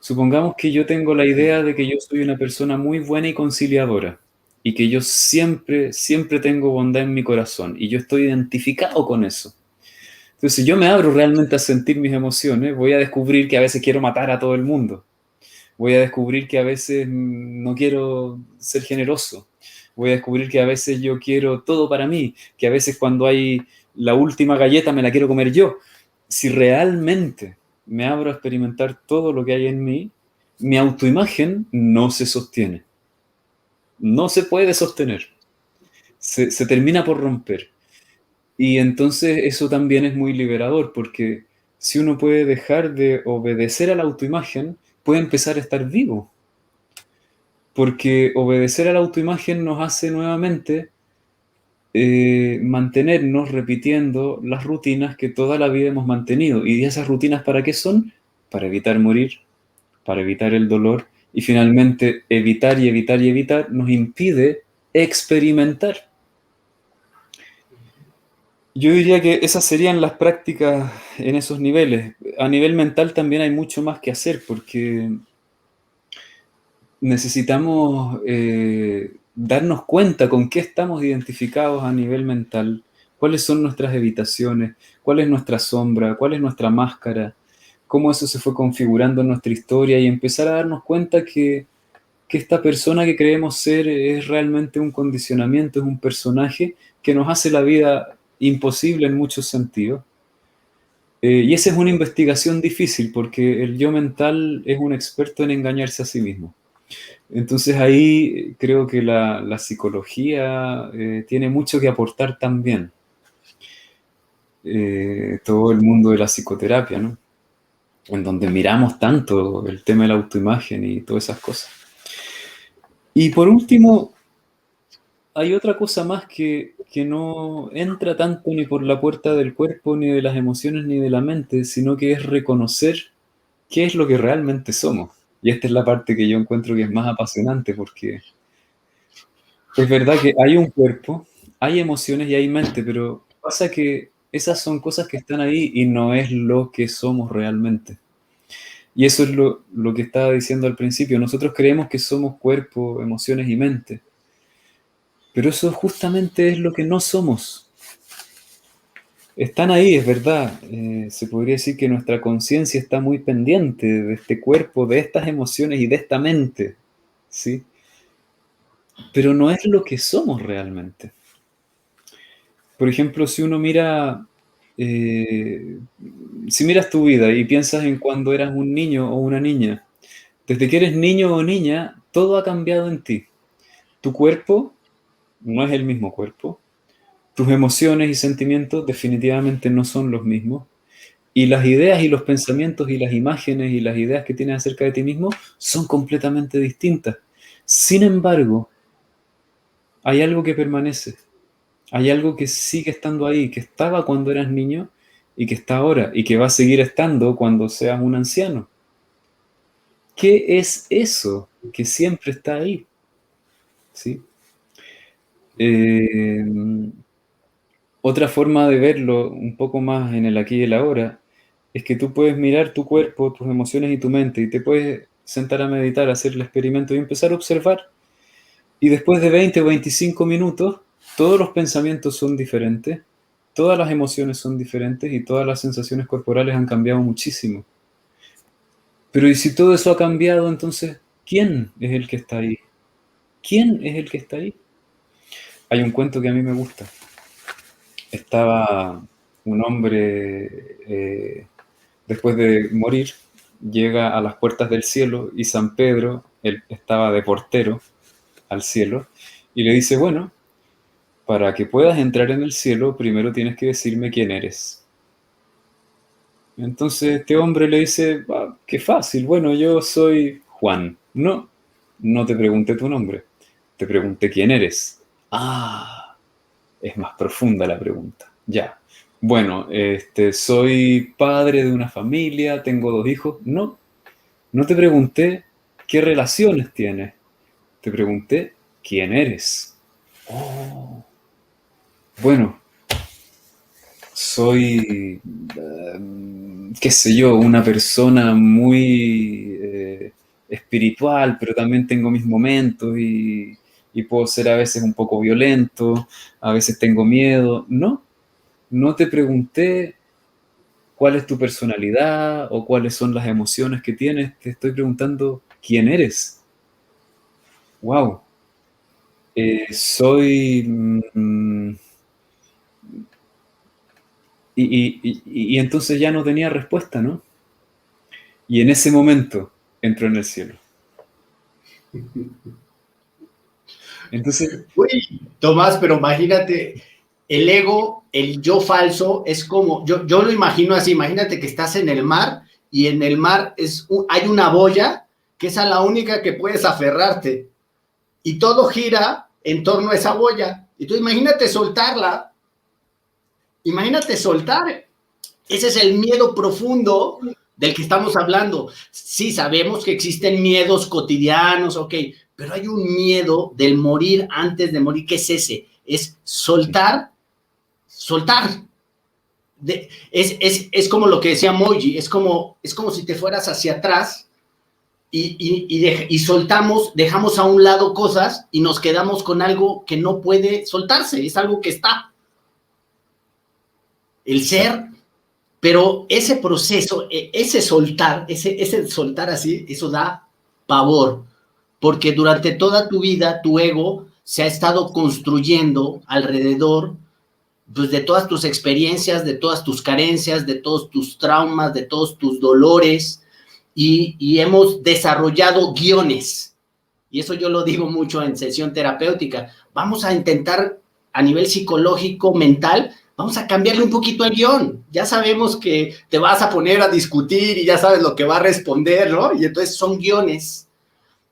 supongamos que yo tengo la idea de que yo soy una persona muy buena y conciliadora y que yo siempre, siempre tengo bondad en mi corazón y yo estoy identificado con eso. Entonces, si yo me abro realmente a sentir mis emociones, voy a descubrir que a veces quiero matar a todo el mundo. Voy a descubrir que a veces no quiero ser generoso. Voy a descubrir que a veces yo quiero todo para mí, que a veces cuando hay la última galleta me la quiero comer yo. Si realmente me abro a experimentar todo lo que hay en mí, mi autoimagen no se sostiene. No se puede sostener. Se termina por romper. Y entonces eso también es muy liberador, porque si uno puede dejar de obedecer a la autoimagen, puede empezar a estar vivo. Porque obedecer a la autoimagen nos hace nuevamente mantenernos repitiendo las rutinas que toda la vida hemos mantenido. ¿Y esas rutinas para qué son? Para evitar morir, para evitar el dolor, y finalmente evitar y evitar y evitar nos impide experimentar. Yo diría que esas serían las prácticas en esos niveles. A nivel mental también hay mucho más que hacer, porque necesitamos darnos cuenta con qué estamos identificados a nivel mental, cuáles son nuestras evitaciones, cuál es nuestra sombra, cuál es nuestra máscara, cómo eso se fue configurando en nuestra historia y empezar a darnos cuenta que esta persona que creemos ser es realmente un condicionamiento, es un personaje que nos hace la vida imposible en muchos sentidos. Y esa es una investigación difícil porque el yo mental es un experto en engañarse a sí mismo. Entonces ahí creo que la psicología tiene mucho que aportar también. Todo el mundo de la psicoterapia, ¿no? En donde miramos tanto el tema de la autoimagen y todas esas cosas. Y por último, hay otra cosa más que no entra tanto ni por la puerta del cuerpo, ni de las emociones, ni de la mente, sino que es reconocer qué es lo que realmente somos. Y esta es la parte que yo encuentro que es más apasionante, porque es verdad que hay un cuerpo, hay emociones y hay mente, pero pasa que esas son cosas que están ahí y no es lo que somos realmente. Y eso es lo que estaba diciendo al principio. Nosotros creemos que somos cuerpo, emociones y mente. Pero eso justamente es lo que no somos. Están ahí, es verdad. Se podría decir que nuestra conciencia está muy pendiente de este cuerpo, de estas emociones y de esta mente, ¿sí? Pero no es lo que somos realmente. Por ejemplo, si uno mira, si miras tu vida y piensas en cuando eras un niño o una niña, desde que eres niño o niña, todo ha cambiado en ti. Tu cuerpo no es el mismo cuerpo. Tus emociones y sentimientos definitivamente no son los mismos. Y las ideas y los pensamientos y las imágenes y las ideas que tienes acerca de ti mismo son completamente distintas. Sin embargo, hay algo que permanece. Hay algo que sigue estando ahí, que estaba cuando eras niño y que está ahora y que va a seguir estando cuando seas un anciano. ¿Qué es eso que siempre está ahí? ¿Sí? Otra forma de verlo un poco más en el aquí y el ahora es que tú puedes mirar tu cuerpo, tus emociones y tu mente y te puedes sentar a meditar, a hacer el experimento y empezar a observar. Y después de 20 o 25 minutos, todos los pensamientos son diferentes, todas las emociones son diferentes y todas las sensaciones corporales han cambiado muchísimo. Pero ¿y si todo eso ha cambiado, entonces quién es el que está ahí? ¿Quién es el que está ahí? Hay un cuento que a mí me gusta. Estaba un hombre, después de morir, llega a las puertas del cielo y San Pedro, él estaba de portero al cielo, y le dice, bueno, para que puedas entrar en el cielo, primero tienes que decirme quién eres. Entonces este hombre le dice, ah, qué fácil, bueno, yo soy Juan. No, no te pregunté tu nombre, te pregunté quién eres. Ah, es más profunda la pregunta. Ya. Bueno, soy padre de una familia, tengo 2 hijos. No, no te pregunté qué relaciones tienes. te pregunté, ¿quién eres? Oh, bueno, soy, qué sé yo, una persona muy espiritual, pero también tengo mis momentos y puedo ser a veces un poco violento, a veces tengo miedo. No, no te pregunté cuál es tu personalidad o cuáles son las emociones que tienes, te estoy preguntando quién eres. Wow. Soy... y entonces ya no tenía respuesta, ¿no? Y en ese momento entró en el cielo. Entonces, Uy, Tomás, pero imagínate, el ego, el yo falso, es como, yo lo imagino así, imagínate que estás en el mar y en el mar hay una boya que es a la única que puedes aferrarte y todo gira en torno a esa boya. Y tú imagínate soltar. Ese es el miedo profundo del que estamos hablando. Sí, sabemos que existen miedos cotidianos, ok, pero hay un miedo del morir antes de morir. ¿Qué es ese? Es soltar. Es como lo que decía Moji, es como si te fueras hacia atrás y soltamos, dejamos a un lado cosas y nos quedamos con algo que no puede soltarse, es algo que está. El ser. Pero ese proceso, ese soltar así, eso da pavor, porque durante toda tu vida tu ego se ha estado construyendo alrededor, pues, de todas tus experiencias, de todas tus carencias, de todos tus traumas, de todos tus dolores, y hemos desarrollado guiones. Y eso yo lo digo mucho en sesión terapéutica. Vamos a intentar a nivel psicológico, mental, vamos a cambiarle un poquito el guión. Ya sabemos que te vas a poner a discutir y ya sabes lo que va a responder, ¿no? Y entonces son guiones.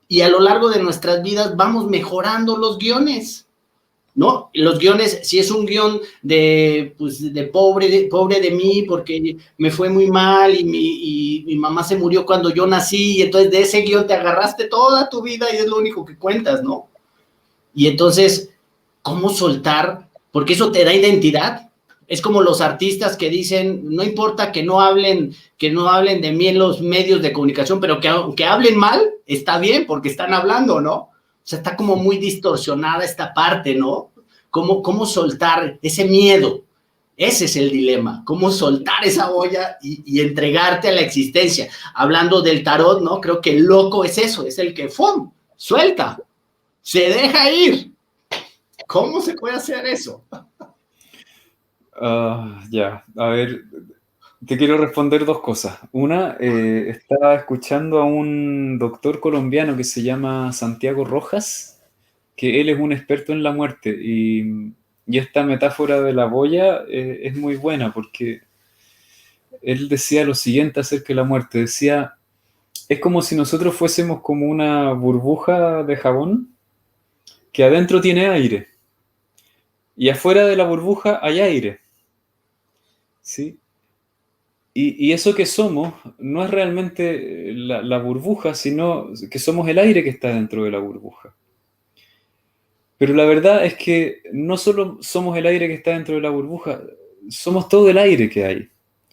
Y a lo largo de nuestras vidas vamos mejorando los guiones, ¿no? Los guiones, si es un guión de, pues, de pobre de mí porque me fue muy mal y mi mamá se murió cuando yo nací, y entonces de ese guión te agarraste toda tu vida y es lo único que cuentas, ¿no? Y entonces, ¿cómo soltar? Porque eso te da identidad. Es como los artistas que dicen, no importa que no hablen de mí en los medios de comunicación, pero que aunque hablen mal, está bien, porque están hablando, ¿no? O sea, está como muy distorsionada esta parte, ¿no? ¿Cómo soltar ese miedo? Ese es el dilema, cómo soltar esa olla y entregarte a la existencia. Hablando del tarot, ¿no? Creo que el loco es eso, es el que ¡fum! Suelta, se deja ir. ¿Cómo se puede hacer eso? ya, a ver, te quiero responder dos cosas. Una, estaba escuchando a un doctor colombiano que se llama Santiago Rojas, que él es un experto en la muerte y esta metáfora de la boya es muy buena porque él decía lo siguiente acerca de la muerte. Decía, es como si nosotros fuésemos como una burbuja de jabón que adentro tiene aire y afuera de la burbuja hay aire, ¿sí? Y eso que somos no es realmente la burbuja, sino que somos el aire que está dentro de la burbuja. Pero la verdad es que no solo somos el aire que está dentro de la burbuja, somos todo el aire que hay.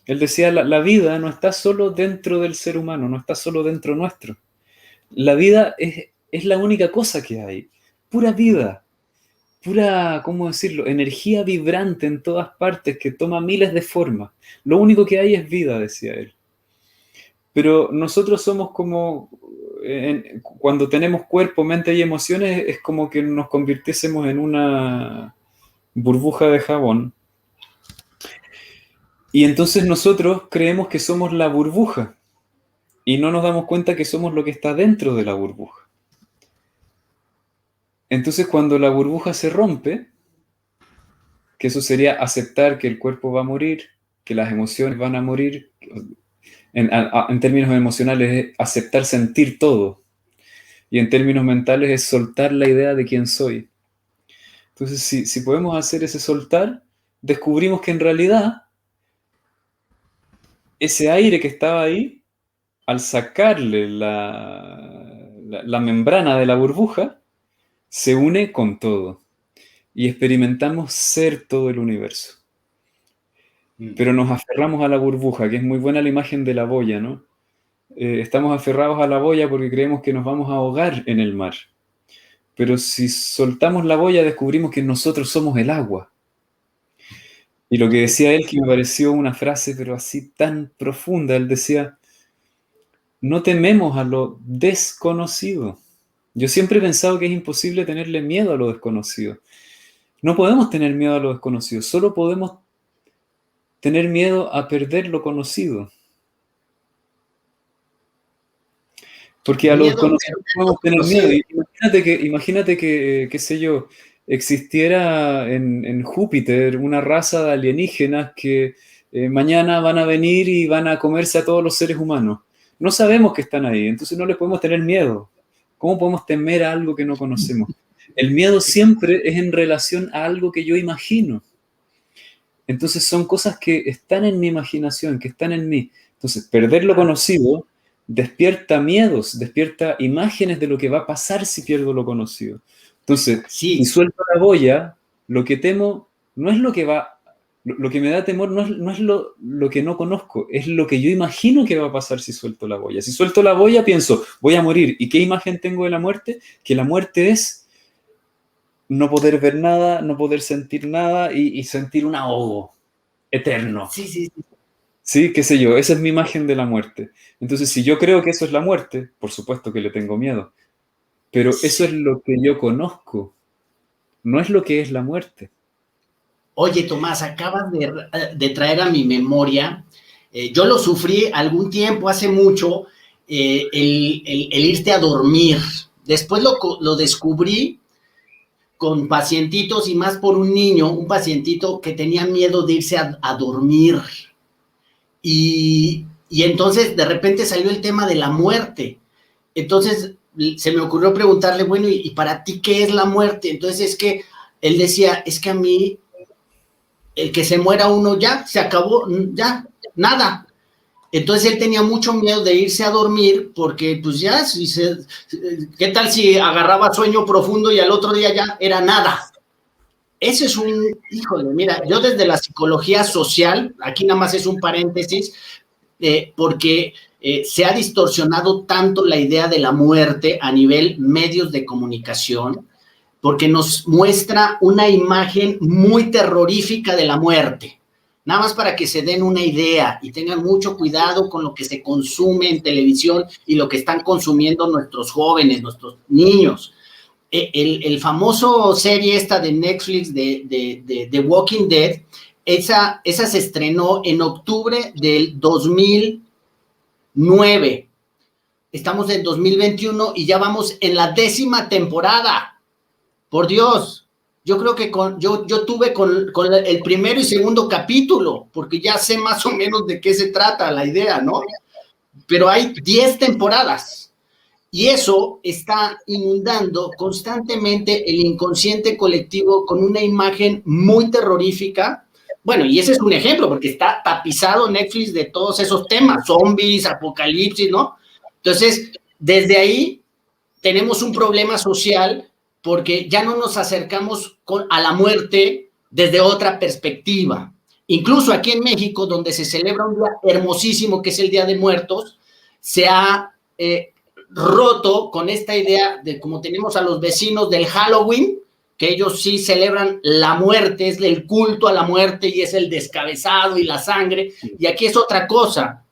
Él decía, la vida no está solo dentro del ser humano, no está solo dentro nuestro. La vida es la única cosa que hay. Pura vida, pura, ¿cómo decirlo? Energía vibrante en todas partes que toma miles de formas. Lo único que hay es vida, decía él. Pero nosotros somos como, cuando tenemos cuerpo, mente y emociones, es como que nos convirtiésemos en una burbuja de jabón. Y entonces nosotros creemos que somos la burbuja y no nos damos cuenta que somos lo que está dentro de la burbuja. Entonces cuando la burbuja se rompe, que eso sería aceptar que el cuerpo va a morir, que las emociones van a morir, en términos emocionales es aceptar sentir todo, y en términos mentales es soltar la idea de quién soy. Entonces si podemos hacer ese soltar, descubrimos que en realidad ese aire que estaba ahí, al sacarle la membrana de la burbuja, se une con todo y experimentamos ser todo el universo. Pero nos aferramos a la burbuja, que es muy buena la imagen de la boya, ¿no? Estamos aferrados a la boya porque creemos que nos vamos a ahogar en el mar. Pero si soltamos la boya, descubrimos que nosotros somos el agua. Y lo que decía él, que me pareció una frase, pero así tan profunda, él decía, no tememos a lo desconocido. Yo siempre he pensado que es imposible tenerle miedo a lo desconocido. No podemos tener miedo a lo desconocido, solo podemos tener miedo a perder lo conocido. Porque a lo desconocido podemos tener miedo. Imagínate que, qué sé yo, existiera en Júpiter una raza de alienígenas que mañana van a venir y van a comerse a todos los seres humanos. No sabemos que están ahí, entonces no les podemos tener miedo. ¿Cómo podemos temer a algo que no conocemos? El miedo siempre es en relación a algo que yo imagino. Entonces son cosas que están en mi imaginación, que están en mí. Entonces, perder lo conocido despierta miedos, despierta imágenes de lo que va a pasar si pierdo lo conocido. Entonces, si suelto la boya, lo que temo no es lo que va, lo que me da temor no es lo que no conozco, es lo que yo imagino que va a pasar si suelto la boya. Si suelto la boya, pienso, voy a morir. ¿Y qué imagen tengo de la muerte? Que la muerte es no poder ver nada, no poder sentir nada y sentir un ahogo eterno. Sí, qué sé yo, esa es mi imagen de la muerte. Entonces, si yo creo que eso es la muerte, por supuesto que le tengo miedo. Pero eso es lo que yo conozco, no es lo que es la muerte. Oye, Tomás, acabas de traer a mi memoria, yo lo sufrí algún tiempo, hace mucho, el irte a dormir. Después lo descubrí con pacientitos y más por un niño, un pacientito que tenía miedo de irse a dormir. Y entonces de repente salió el tema de la muerte. Entonces se me ocurrió preguntarle, bueno, ¿y para ti qué es la muerte? Entonces es que él decía, es que a mí, el que se muera uno ya, se acabó, ya, nada. Entonces él tenía mucho miedo de irse a dormir porque pues ya, ¿qué tal si agarraba sueño profundo y al otro día ya era nada? Eso es híjole, mira, yo desde la psicología social, aquí nada más es un paréntesis, porque se ha distorsionado tanto la idea de la muerte a nivel medios de comunicación, porque nos muestra una imagen muy terrorífica de la muerte. Nada más para que se den una idea y tengan mucho cuidado con lo que se consume en televisión y lo que están consumiendo nuestros jóvenes, nuestros niños. El famoso serie esta de Netflix de The Walking Dead, esa se estrenó en octubre del 2009. Estamos en 2021 y ya vamos en la 10ª temporada. Por Dios, yo creo que yo tuve con el primero y segundo capítulo, porque ya sé más o menos de qué se trata la idea, ¿no? Pero hay 10 temporadas. Y eso está inundando constantemente el inconsciente colectivo con una imagen muy terrorífica. Bueno, y ese es un ejemplo, porque está tapizado Netflix de todos esos temas, zombies, apocalipsis, ¿no? Entonces, desde ahí tenemos un problema social porque ya no nos acercamos a la muerte desde otra perspectiva. Incluso aquí en México, donde se celebra un día hermosísimo, que es el Día de Muertos, se ha roto con esta idea de como tenemos a los vecinos del Halloween, que ellos sí celebran la muerte, es el culto a la muerte y es el descabezado y la sangre, y aquí es otra cosa.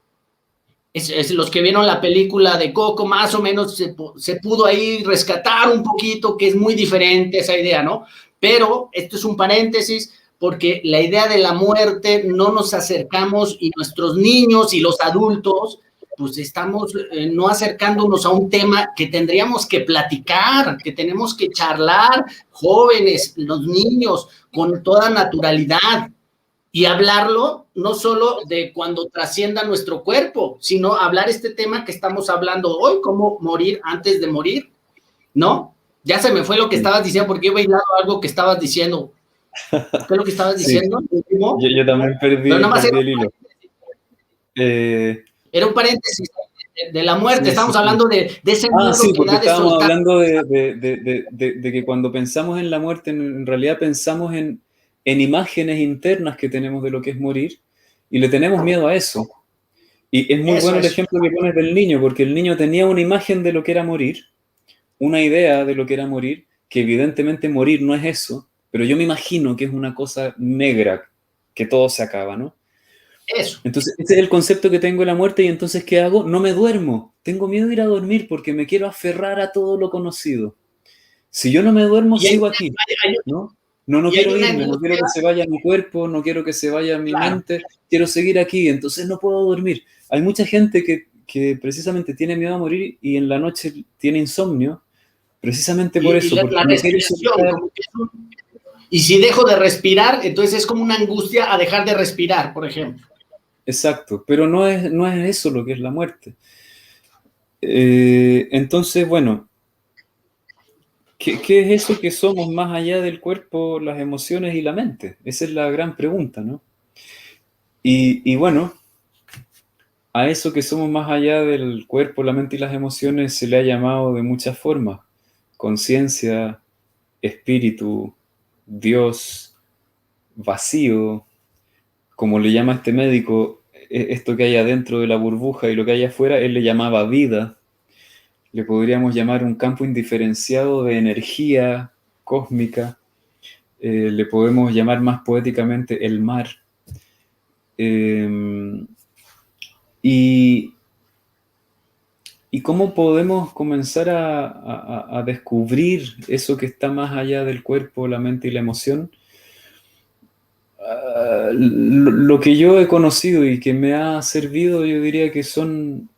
Es los que vieron la película de Coco, más o menos se pudo ahí rescatar un poquito, que es muy diferente esa idea, ¿no? Pero esto es un paréntesis, porque la idea de la muerte no nos acercamos y nuestros niños y los adultos pues estamos no acercándonos a un tema que tendríamos que platicar, que tenemos que charlar, jóvenes, los niños, con toda naturalidad, y hablarlo no solo de cuando trascienda nuestro cuerpo, sino hablar este tema que estamos hablando hoy, cómo morir antes de morir, ¿no? Ya se me fue lo que estabas diciendo, porque he bailado algo que estabas diciendo. ¿Qué es lo que estabas diciendo? Yo también perdí el hilo. Era un paréntesis de la muerte, Sí, estamos sí, sí. hablando de ese miedo Sí, que porque da de estábamos soltar. hablando de que cuando pensamos en la muerte, en realidad pensamos en imágenes internas que tenemos de lo que es morir y le tenemos miedo a eso. Y es muy Eso, bueno el eso. ejemplo que pones del niño, porque el niño tenía una imagen de lo que era morir, una idea de lo que era morir, que evidentemente morir no es eso, pero yo me imagino que es una cosa negra, que todo se acaba, ¿no? Eso. Entonces, ese es el concepto que tengo de la muerte y entonces, ¿qué hago? No me duermo. Tengo miedo de ir a dormir porque me quiero aferrar a todo lo conocido. Si yo no me duermo, Y hay, sigo aquí, hay- ¿no? No y hay quiero una irme, no quiero angustia, que se vaya mi cuerpo, no quiero que se vaya mi claro. mente, quiero seguir aquí, entonces no puedo dormir. Hay mucha gente que precisamente tiene miedo a morir y en la noche tiene insomnio, precisamente por Y eso, porque la no quiere respiración, soltar. como que y si dejo de respirar, entonces es como una angustia a dejar de respirar, por ejemplo. Exacto, pero no es eso lo que es la muerte. Entonces, bueno, ¿qué es eso que somos más allá del cuerpo, las emociones y la mente? Esa es la gran pregunta, ¿no? Y bueno, a eso que somos más allá del cuerpo, la mente y las emociones se le ha llamado de muchas formas. Conciencia, espíritu, Dios, vacío, como le llama este médico, esto que hay adentro de la burbuja y lo que hay afuera, él le llamaba vida. Le podríamos llamar un campo indiferenciado de energía cósmica. Le podemos llamar más poéticamente el mar. Eh, y, ¿Y cómo podemos comenzar a descubrir eso que está más allá del cuerpo, la mente y la emoción? Lo que yo he conocido y que me ha servido, yo diría que son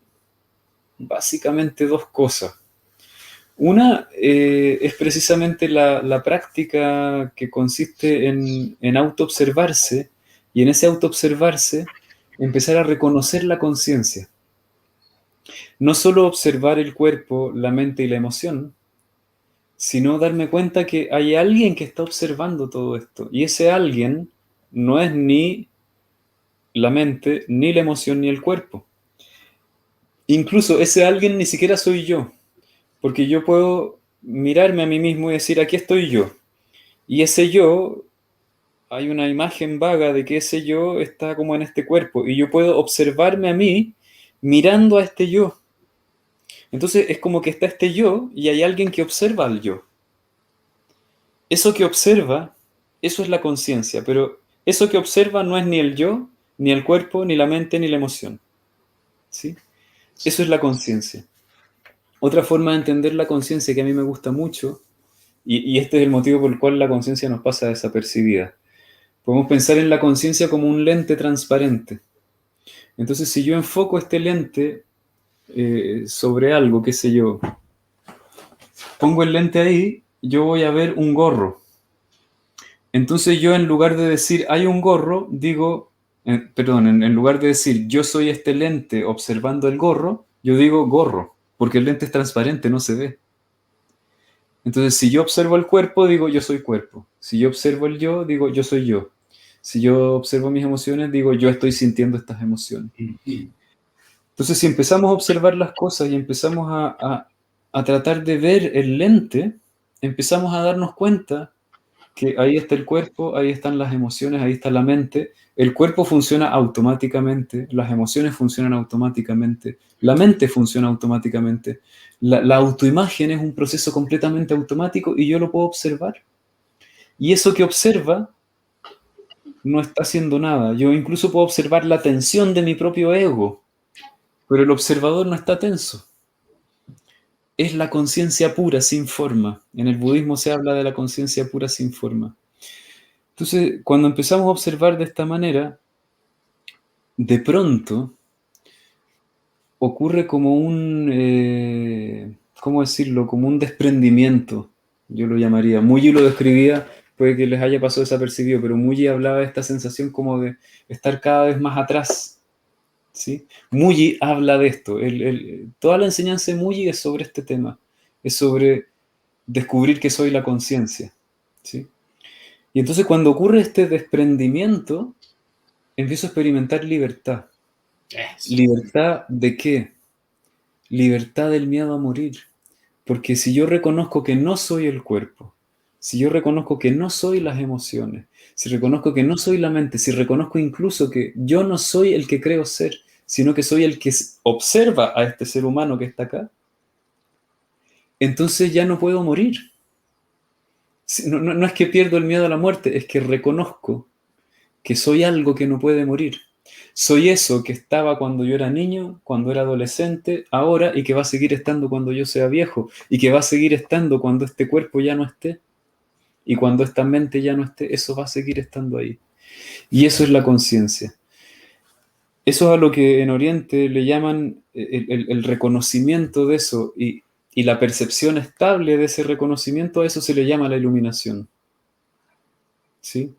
básicamente dos cosas. Una es precisamente la práctica que consiste en autoobservarse y en ese autoobservarse empezar a reconocer la conciencia. No solo observar el cuerpo, la mente y la emoción, sino darme cuenta que hay alguien que está observando todo esto. Y ese alguien no es ni la mente, ni la emoción, ni el cuerpo. Incluso ese alguien ni siquiera soy yo, porque yo puedo mirarme a mí mismo y decir, aquí estoy yo. Y ese yo, hay una imagen vaga de que ese yo está como en este cuerpo, y yo puedo observarme a mí mirando a este yo. Entonces es como que está este yo y hay alguien que observa al yo. Eso que observa, eso es la conciencia, pero eso que observa no es ni el yo, ni el cuerpo, ni la mente, ni la emoción. ¿Sí? Eso es la conciencia. Otra forma de entender la conciencia que a mí me gusta mucho, y este es el motivo por el cual la conciencia nos pasa desapercibida. Podemos pensar en la conciencia como un lente transparente. Entonces, si yo enfoco este lente sobre algo, qué sé yo, pongo el lente ahí, yo voy a ver un gorro. Entonces yo en lugar de decir hay un gorro, digo, en lugar de decir yo soy este lente observando el gorro, yo digo gorro, porque el lente es transparente, no se ve. Entonces si yo observo el cuerpo, digo yo soy cuerpo. Si yo observo el yo, digo yo soy yo. Si yo observo mis emociones, digo yo estoy sintiendo estas emociones. Entonces si empezamos a observar las cosas y empezamos a tratar de ver el lente, empezamos a darnos cuenta que ahí está el cuerpo, ahí están las emociones, ahí está la mente. El cuerpo funciona automáticamente, las emociones funcionan automáticamente, la mente funciona automáticamente. La autoimagen es un proceso completamente automático y yo lo puedo observar. Y eso que observa no está haciendo nada. Yo incluso puedo observar la tensión de mi propio ego, pero el observador no está tenso. Es la conciencia pura, sin forma. En el budismo se habla de la conciencia pura, sin forma. Entonces, cuando empezamos a observar de esta manera, de pronto ocurre como ¿cómo decirlo? Como un desprendimiento, yo lo llamaría. Muji lo describía, puede que les haya pasado desapercibido, pero Muji hablaba de esta sensación como de estar cada vez más atrás, ¿sí? Muji habla de esto. Toda la enseñanza de Muji es sobre este tema, es sobre descubrir que soy la conciencia, ¿sí? Y entonces cuando ocurre este desprendimiento, empiezo a experimentar libertad. Eso. ¿Libertad de qué? libertad del miedo a morir. Porque si yo reconozco que no soy el cuerpo, si yo reconozco que no soy las emociones, si reconozco que no soy la mente, si reconozco incluso que yo no soy el que creo ser, sino que soy el que observa a este ser humano que está acá, entonces ya no puedo morir. No es que pierdo el miedo a la muerte, es que reconozco que soy algo que no puede morir. Soy eso que estaba cuando yo era niño, cuando era adolescente, ahora, y que va a seguir estando cuando yo sea viejo, y que va a seguir estando cuando este cuerpo ya no esté, y cuando esta mente ya no esté, eso va a seguir estando ahí. Y eso es la conciencia. Eso es a lo que en Oriente le llaman el reconocimiento de eso, y la percepción estable de ese reconocimiento, a eso se le llama la iluminación. ¿Sí?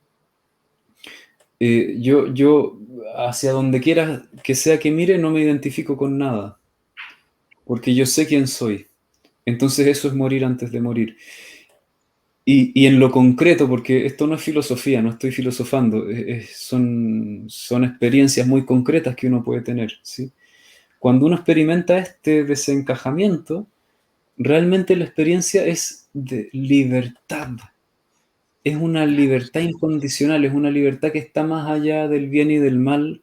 Yo, hacia donde quiera que sea que mire, no me identifico con nada, porque yo sé quién soy. Entonces eso es morir antes de morir. Y en lo concreto, porque esto no es filosofía, no estoy filosofando, son experiencias muy concretas que uno puede tener, ¿sí? Cuando uno experimenta este desencajamiento, realmente la experiencia es de libertad. Es una libertad incondicional, es una libertad que está más allá del bien y del mal,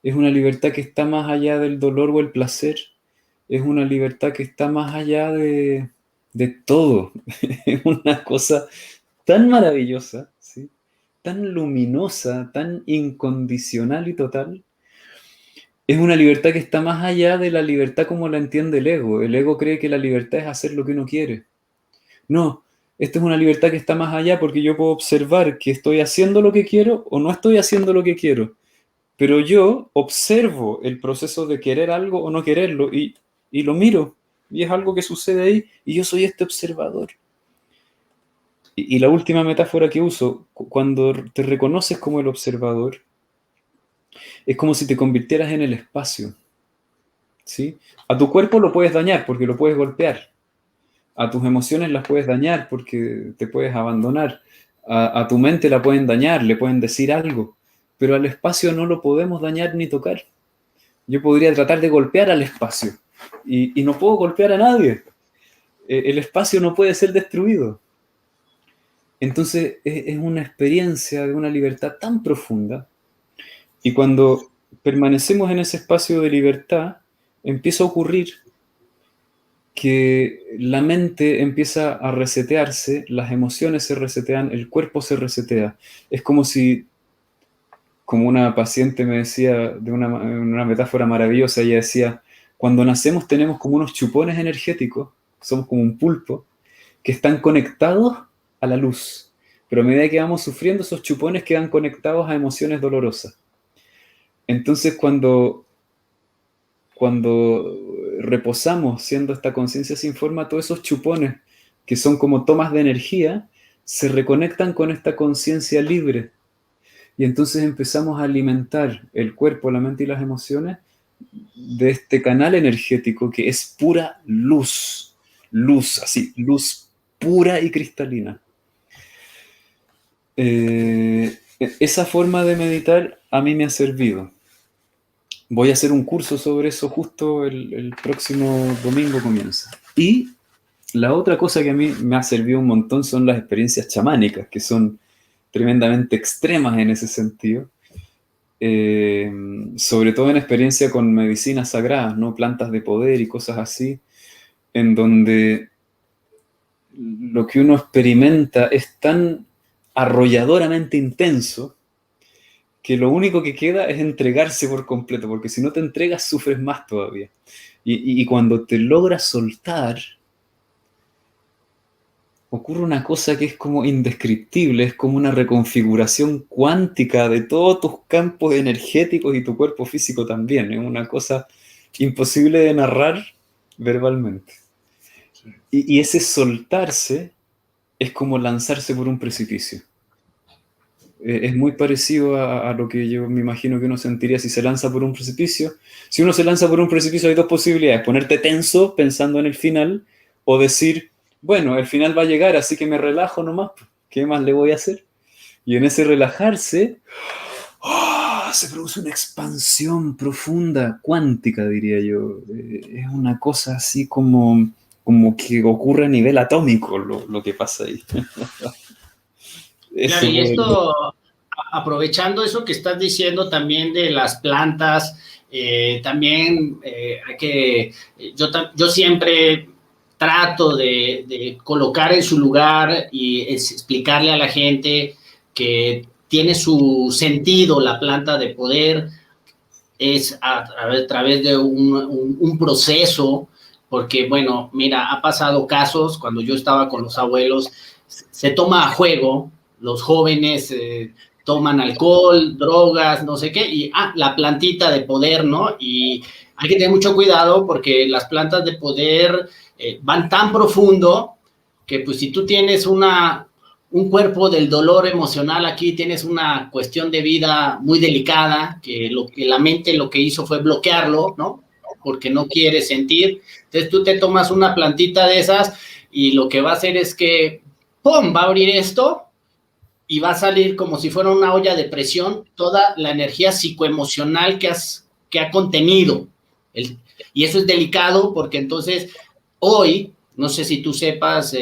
es una libertad que está más allá del dolor o el placer, es una libertad que está más allá de todo. Es una cosa tan maravillosa, ¿sí? Tan luminosa, tan incondicional y total. Es una libertad que está más allá de la libertad como la entiende el ego. El ego cree que la libertad es hacer lo que uno quiere. No, esta es una libertad que está más allá porque yo puedo observar que estoy haciendo lo que quiero o no estoy haciendo lo que quiero. Pero yo observo el proceso de querer algo o no quererlo y lo miro. Y es algo que sucede ahí y yo soy este observador. Y la última metáfora que uso, cuando te reconoces como el observador, es como si te convirtieras en el espacio, ¿sí? A tu cuerpo lo puedes dañar porque lo puedes golpear. A tus emociones las puedes dañar porque te puedes abandonar. A tu mente la pueden dañar, le pueden decir algo. Pero al espacio no lo podemos dañar ni tocar. Yo podría tratar de golpear al espacio y no puedo golpear a nadie. El espacio no puede ser destruido. Entonces es una experiencia de una libertad tan profunda. Y cuando permanecemos en ese espacio de libertad, empieza a ocurrir que la mente empieza a resetearse, las emociones se resetean, el cuerpo se resetea. Es como si, como una paciente me decía de una metáfora maravillosa, ella decía, cuando nacemos tenemos como unos chupones energéticos, somos como un pulpo, que están conectados a la luz. Pero a medida que vamos sufriendo, esos chupones quedan conectados a emociones dolorosas. Entonces, cuando reposamos siendo esta conciencia sin forma, todos esos chupones que son como tomas de energía se reconectan con esta conciencia libre. Y entonces empezamos a alimentar el cuerpo, la mente y las emociones de este canal energético que es pura luz. Luz, así, luz pura y cristalina. Esa forma de meditar a mí me ha servido. Voy a hacer un curso sobre eso justo el próximo domingo comienza. Y la otra cosa que a mí me ha servido un montón son las experiencias chamánicas, que son tremendamente extremas en ese sentido. Sobre todo en experiencia con medicinas sagradas, ¿no? Plantas de poder y cosas así, en donde lo que uno experimenta es tan arrolladoramente intenso que lo único que queda es entregarse por completo, porque si no te entregas sufres más todavía. Y cuando te logras soltar, ocurre una cosa que es como indescriptible, es como una reconfiguración cuántica de todos tus campos energéticos y tu cuerpo físico también. Es una cosa imposible de narrar verbalmente. Y ese soltarse es como lanzarse por un precipicio. Es muy parecido a lo que yo me imagino que uno sentiría si se lanza por un precipicio. Si uno se lanza por un precipicio hay dos posibilidades: ponerte tenso pensando en el final o decir, bueno, el final va a llegar, así que me relajo nomás, ¿qué más le voy a hacer? Y en ese relajarse, se produce una expansión profunda, cuántica, diría yo. Es una cosa así como que ocurre a nivel atómico lo que pasa ahí. Claro, y esto, aprovechando eso que estás diciendo también de las plantas, también hay que, yo siempre trato de colocar en su lugar y explicarle a la gente que tiene su sentido la planta de poder, es a través de un proceso, porque bueno, mira, ha pasado casos cuando yo estaba con los abuelos, se toma a juego, los jóvenes toman alcohol, drogas, no sé qué, y la plantita de poder, ¿no? Y hay que tener mucho cuidado porque las plantas de poder van tan profundo que pues si tú tienes un cuerpo del dolor emocional, aquí tienes una cuestión de vida muy delicada, que la mente lo que hizo fue bloquearlo, ¿no? Porque no quiere sentir. Entonces tú te tomas una plantita de esas y lo que va a hacer es que, ¡pum!, va a abrir esto y va a salir como si fuera una olla de presión toda la energía psicoemocional que ha contenido. Y eso es delicado porque entonces hoy, no sé si tú sepas,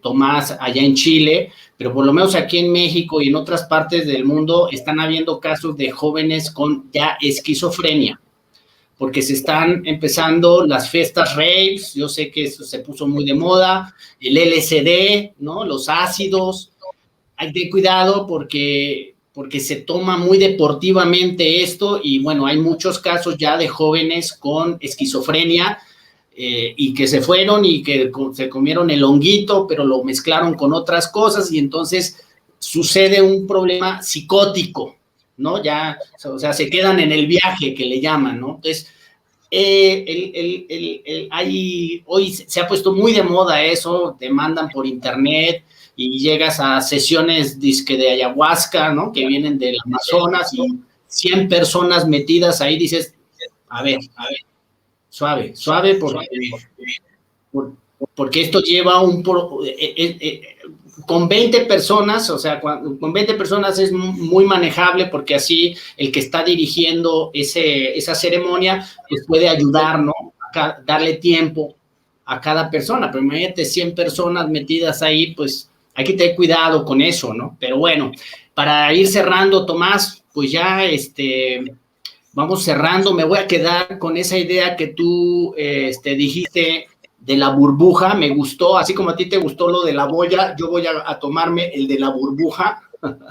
Tomás, allá en Chile, pero por lo menos aquí en México y en otras partes del mundo están habiendo casos de jóvenes con ya esquizofrenia, porque se están empezando las fiestas raves, yo sé que eso se puso muy de moda, el LSD, ¿no? Los ácidos, hay que tener cuidado porque se toma muy deportivamente esto y bueno, hay muchos casos ya de jóvenes con esquizofrenia y que se fueron y que se comieron el honguito, pero lo mezclaron con otras cosas y entonces sucede un problema psicótico, ¿no? Ya, o sea, se quedan en el viaje que le llaman, ¿no? Entonces, hoy se ha puesto muy de moda eso, te mandan por internet y llegas a sesiones disque de ayahuasca, ¿no? Que vienen del Amazonas y 100 personas metidas ahí, dices, a ver, suave, porque esto lleva con 20 personas, o sea, con 20 personas es muy manejable porque así el que está dirigiendo esa ceremonia pues puede ayudar, ¿no? Darle tiempo a cada persona, pero imagínate 100 personas metidas ahí, pues hay que tener cuidado con eso, ¿no? Pero bueno, para ir cerrando, Tomás, pues ya vamos cerrando, me voy a quedar con esa idea que tú dijiste de la burbuja, me gustó, así como a ti te gustó lo de la boya, yo voy a tomarme el de la burbuja.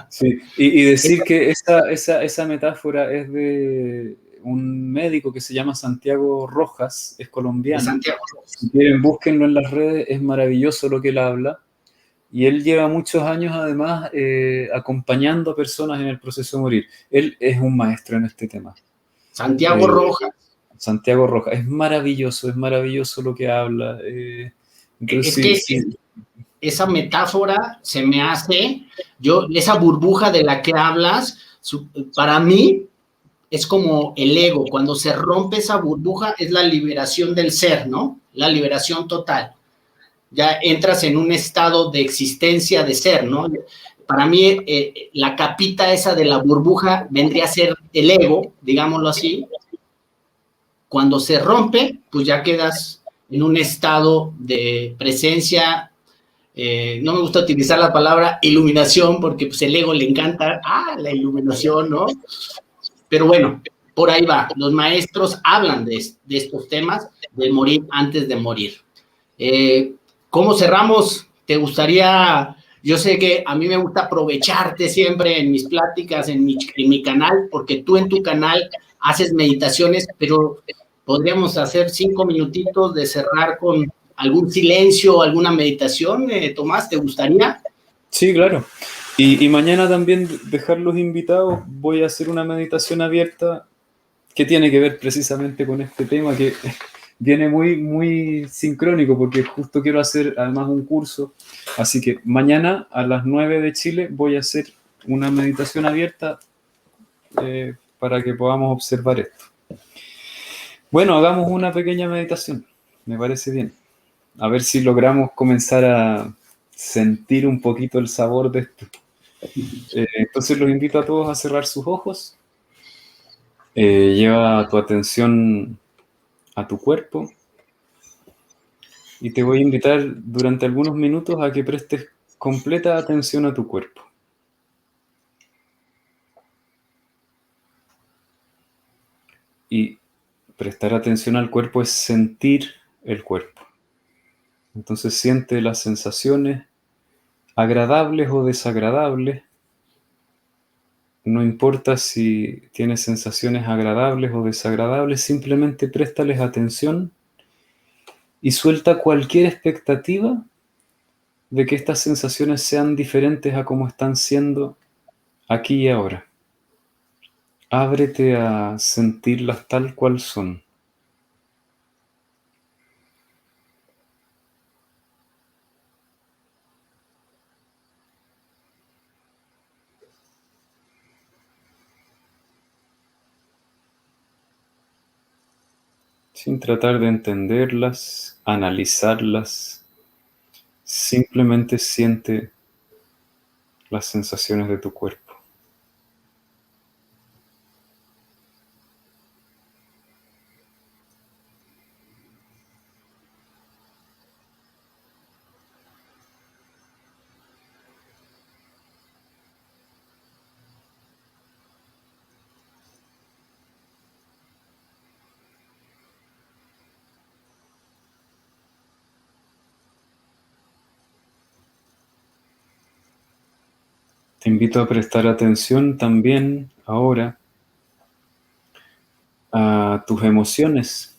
Sí, y decir que esa metáfora es de un médico que se llama Santiago Rojas, es colombiano. Santiago Rojas. Si quieren, búsquenlo en las redes, es maravilloso lo que él habla. Y él lleva muchos años, además, acompañando a personas en el proceso de morir. Él es un maestro en este tema. Santiago Rojas. Santiago Rojas. Es maravilloso lo que habla. Entonces, es que esa metáfora se me hace, esa burbuja de la que hablas, para mí es como el ego. Cuando se rompe esa burbuja es la liberación del ser, ¿no? La liberación total. Ya entras en un estado de existencia de ser, ¿no? Para mí, la capita esa de la burbuja vendría a ser el ego, digámoslo así. Cuando se rompe, pues ya quedas en un estado de presencia, no me gusta utilizar la palabra iluminación, porque pues el ego le encanta, la iluminación, ¿no? Pero bueno, por ahí va. Los maestros hablan de estos temas, de morir antes de morir. ¿Cómo cerramos? ¿Te gustaría? Yo sé que a mí me gusta aprovecharte siempre en mis pláticas, en mi canal, porque tú en tu canal haces meditaciones, pero podríamos hacer 5 minutitos de cerrar con algún silencio, alguna meditación. Tomás, ¿te gustaría? Sí, claro. Y mañana también dejarlos invitados. Voy a hacer una meditación abierta que tiene que ver precisamente con este tema que viene muy, muy sincrónico porque justo quiero hacer además un curso. Así que mañana a las 9 de Chile voy a hacer una meditación abierta para que podamos observar esto. Bueno, hagamos una pequeña meditación. Me parece bien. A ver si logramos comenzar a sentir un poquito el sabor de esto. Entonces los invito a todos a cerrar sus ojos Lleva tu atención a tu cuerpo y te voy a invitar durante algunos minutos a que prestes completa atención a tu cuerpo. Y prestar atención al cuerpo es sentir el cuerpo. Entonces siente las sensaciones agradables o desagradables. No importa si tienes sensaciones agradables o desagradables, simplemente préstales atención y suelta cualquier expectativa de que estas sensaciones sean diferentes a como están siendo aquí y ahora. Ábrete a sentirlas tal cual son. Sin tratar de entenderlas, analizarlas, simplemente siente las sensaciones de tu cuerpo. Te invito a prestar atención también ahora a tus emociones.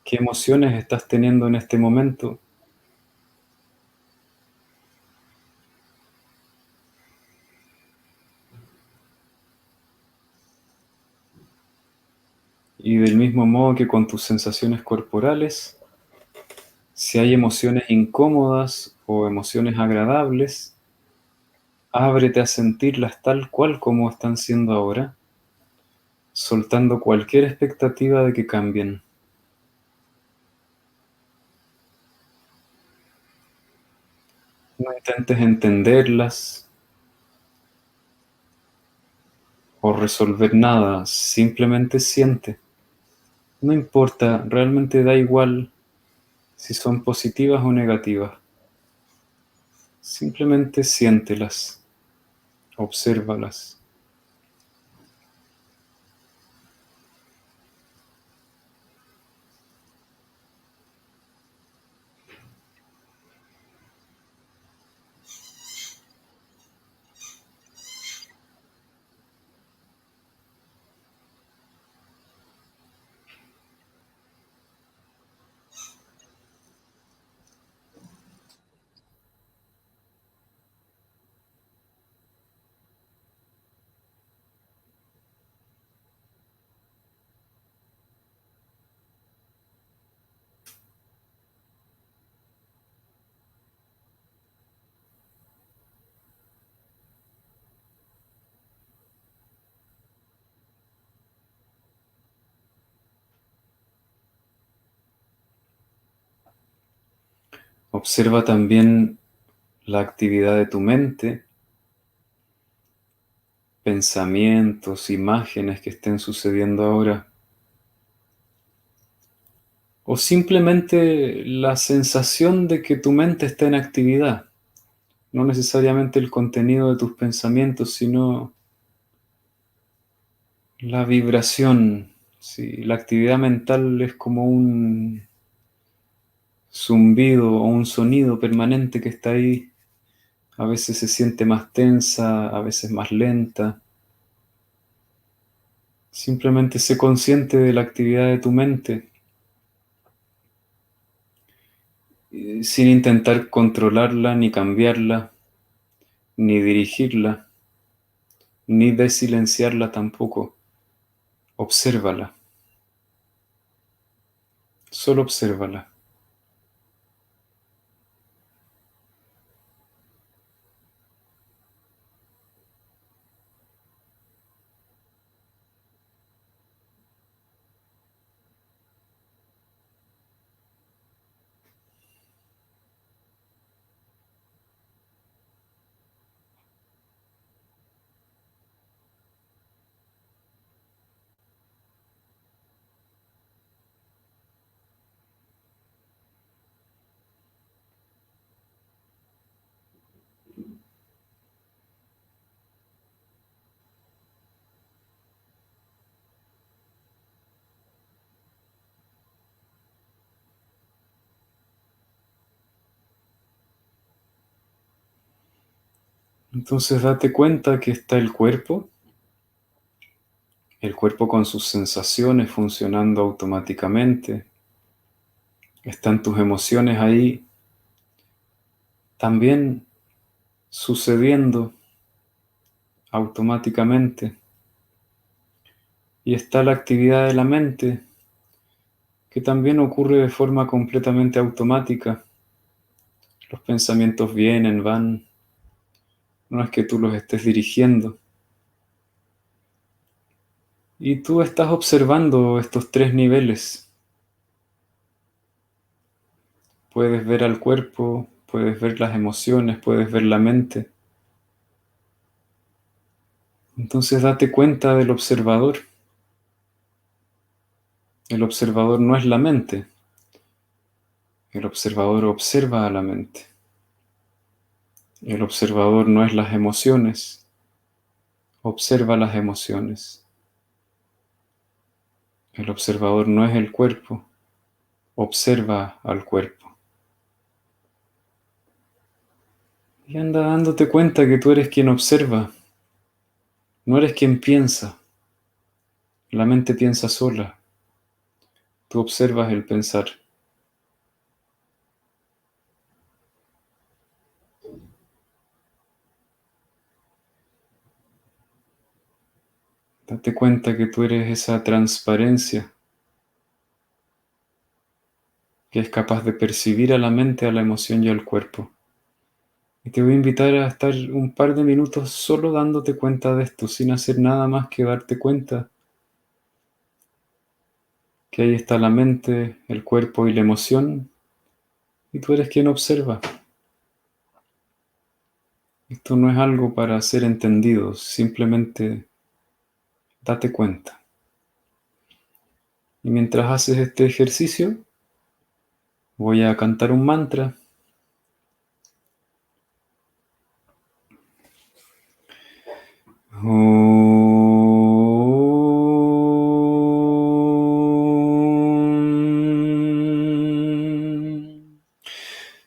¿Qué emociones estás teniendo en este momento? Y del mismo modo que con tus sensaciones corporales, si hay emociones incómodas o emociones agradables, ábrete a sentirlas tal cual como están siendo ahora, soltando cualquier expectativa de que cambien. No intentes entenderlas o resolver nada, simplemente siente. No importa, realmente da igual si son positivas o negativas. Simplemente siéntelas, obsérvalas. Observa también la actividad de tu mente, pensamientos, imágenes que estén sucediendo ahora, o simplemente la sensación de que tu mente está en actividad, no necesariamente el contenido de tus pensamientos, sino la vibración. Sí, la actividad mental es como un zumbido o un sonido permanente que está ahí. A veces se siente más tensa, a veces más lenta. Simplemente sé consciente de la actividad de tu mente, sin intentar controlarla, ni cambiarla, ni dirigirla, ni desilenciarla tampoco. Obsérvala. Solo obsérvala. Entonces date cuenta que está el cuerpo con sus sensaciones funcionando automáticamente, están tus emociones ahí también sucediendo automáticamente, y está la actividad de la mente que también ocurre de forma completamente automática. Los pensamientos vienen, van, no es que tú los estés dirigiendo. Y tú estás observando estos tres niveles. Puedes ver al cuerpo, puedes ver las emociones, puedes ver la mente. Entonces date cuenta del observador. El observador no es la mente. El observador observa a la mente. El observador no es las emociones. Observa las emociones. El observador no es el cuerpo. Observa al cuerpo. Y anda dándote cuenta que tú eres quien observa. No eres quien piensa. La mente piensa sola. Tú observas el pensar. Date cuenta que tú eres esa transparencia que es capaz de percibir a la mente, a la emoción y al cuerpo. Y te voy a invitar a estar un par de minutos solo dándote cuenta de esto, sin hacer nada más que darte cuenta que ahí está la mente, el cuerpo y la emoción, y tú eres quien observa. Esto no es algo para ser entendido, simplemente date cuenta. Y mientras haces este ejercicio, voy a cantar un mantra.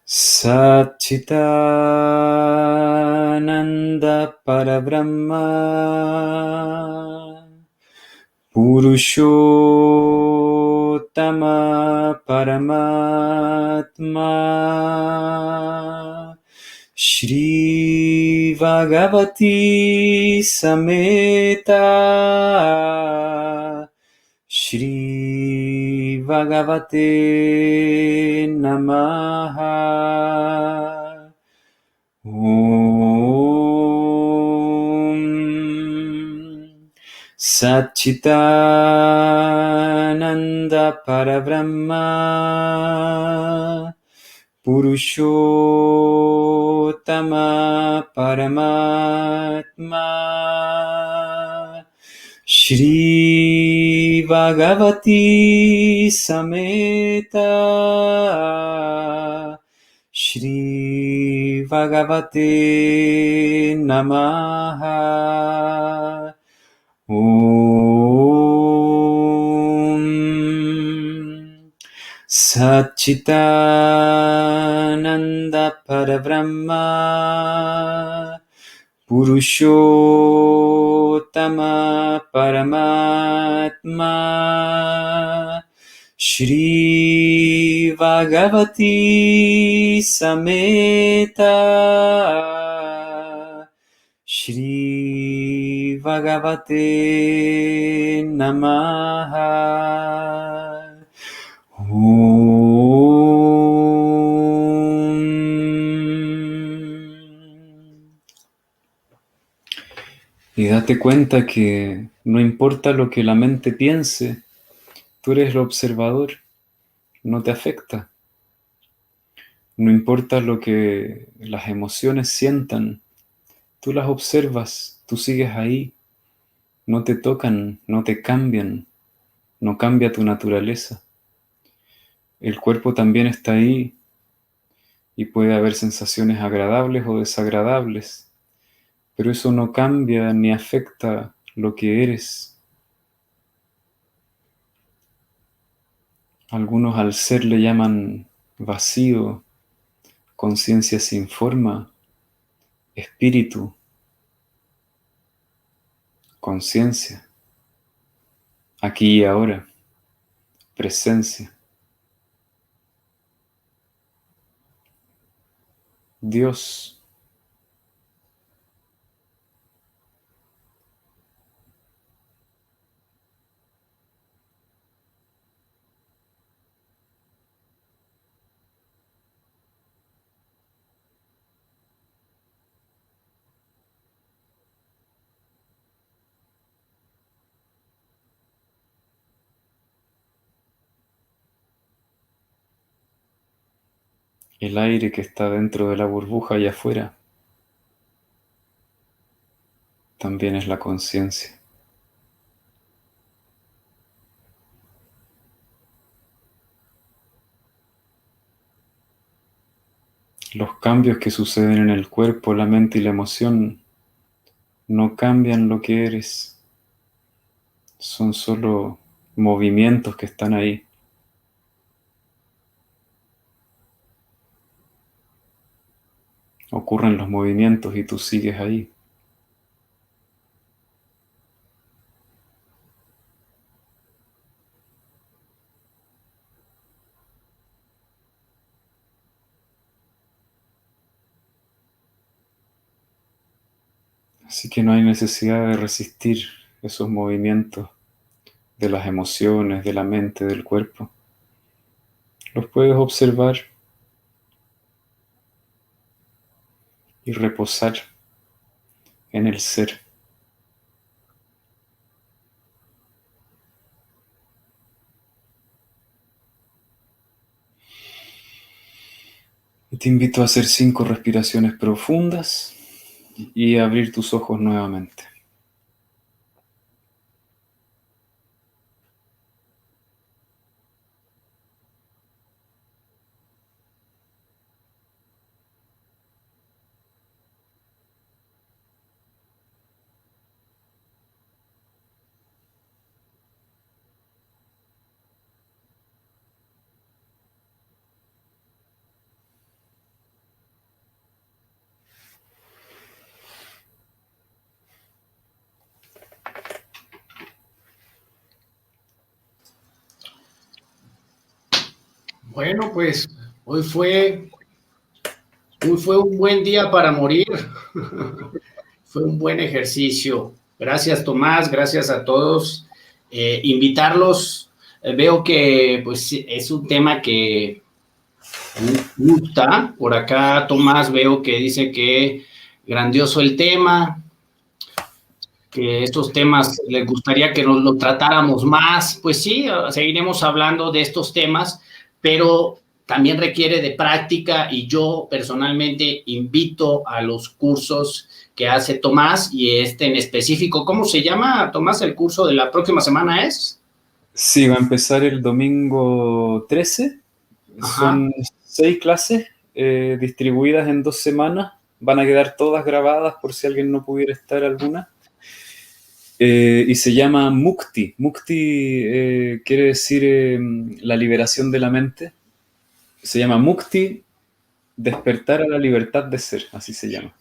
Satchitananda Parabrahma Purushottama Paramatma Shri Bhagavati Sameta Shri Bhagavate Namaha Om Satchitananda Parabrahma Purushottama Paramatma Shri Bhagavati Sameta Shri Bhagavate Namaha Om Satchitananda Parabrahma Purushottama Paramatma Shri Bhagavati Sameta Shri Bhagavate Namaha Om. Y date cuenta que no importa lo que la mente piense, tú eres el observador, no te afecta. No importa lo que las emociones sientan, tú las observas, tú sigues ahí, no te tocan, no te cambian, no cambia tu naturaleza. El cuerpo también está ahí y puede haber sensaciones agradables o desagradables, pero eso no cambia ni afecta lo que eres. Algunos al ser le llaman vacío, conciencia sin forma, espíritu, conciencia, aquí y ahora, presencia. Dios. El aire que está dentro de la burbuja y afuera también es la conciencia. Los cambios que suceden en el cuerpo, la mente y la emoción no cambian lo que eres. Son solo movimientos que están ahí. Ocurren los movimientos y tú sigues ahí. Así que no hay necesidad de resistir esos movimientos de las emociones, de la mente, del cuerpo. Los puedes observar y reposar en el ser. Y te invito a hacer 5 respiraciones profundas y a abrir tus ojos nuevamente. Bueno, pues hoy fue un buen día para morir. Fue un buen ejercicio. Gracias, Tomás. Gracias a todos. Invitarlos. Veo que pues es un tema que me gusta. Por acá, Tomás, veo que dice que grandioso el tema, que estos temas les gustaría que nos lo tratáramos más. Pues sí, seguiremos hablando de estos temas, pero también requiere de práctica y yo personalmente invito a los cursos que hace Tomás y este en específico. ¿Cómo se llama, Tomás, el curso de la próxima semana es? Sí, va a empezar el domingo 13. Ajá. Son 6 clases distribuidas en 2 semanas. Van a quedar todas grabadas por si alguien no pudiera estar alguna. Y se llama Mukti. Mukti quiere decir la liberación de la mente. Se llama Mukti, despertar a la libertad de ser, así se llama.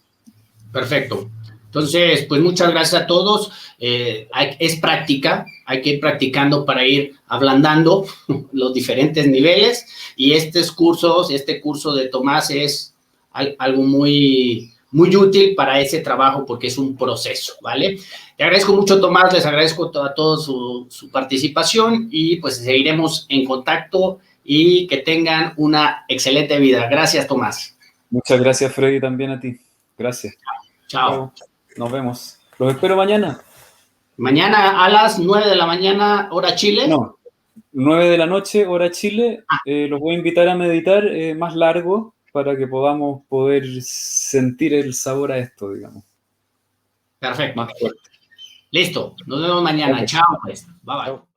Perfecto. Entonces, pues muchas gracias a todos. Es práctica, hay que ir practicando para ir ablandando los diferentes niveles y este curso de Tomás es algo muy, muy útil para ese trabajo porque es un proceso, ¿vale? Te agradezco mucho, Tomás, les agradezco a todos su participación y pues seguiremos en contacto y que tengan una excelente vida. Gracias, Tomás. Muchas gracias, Freddy, también a ti. Gracias. Chao. Nos vemos. Los espero mañana. Mañana a las 9 de la mañana, hora Chile. No, 9 de la noche, hora Chile. Los voy a invitar a meditar más largo para que podamos poder sentir el sabor a esto, digamos. Perfecto. Más fuerte. Listo. Nos vemos mañana. Okay. Chao, pues. Bye, bye. Chao.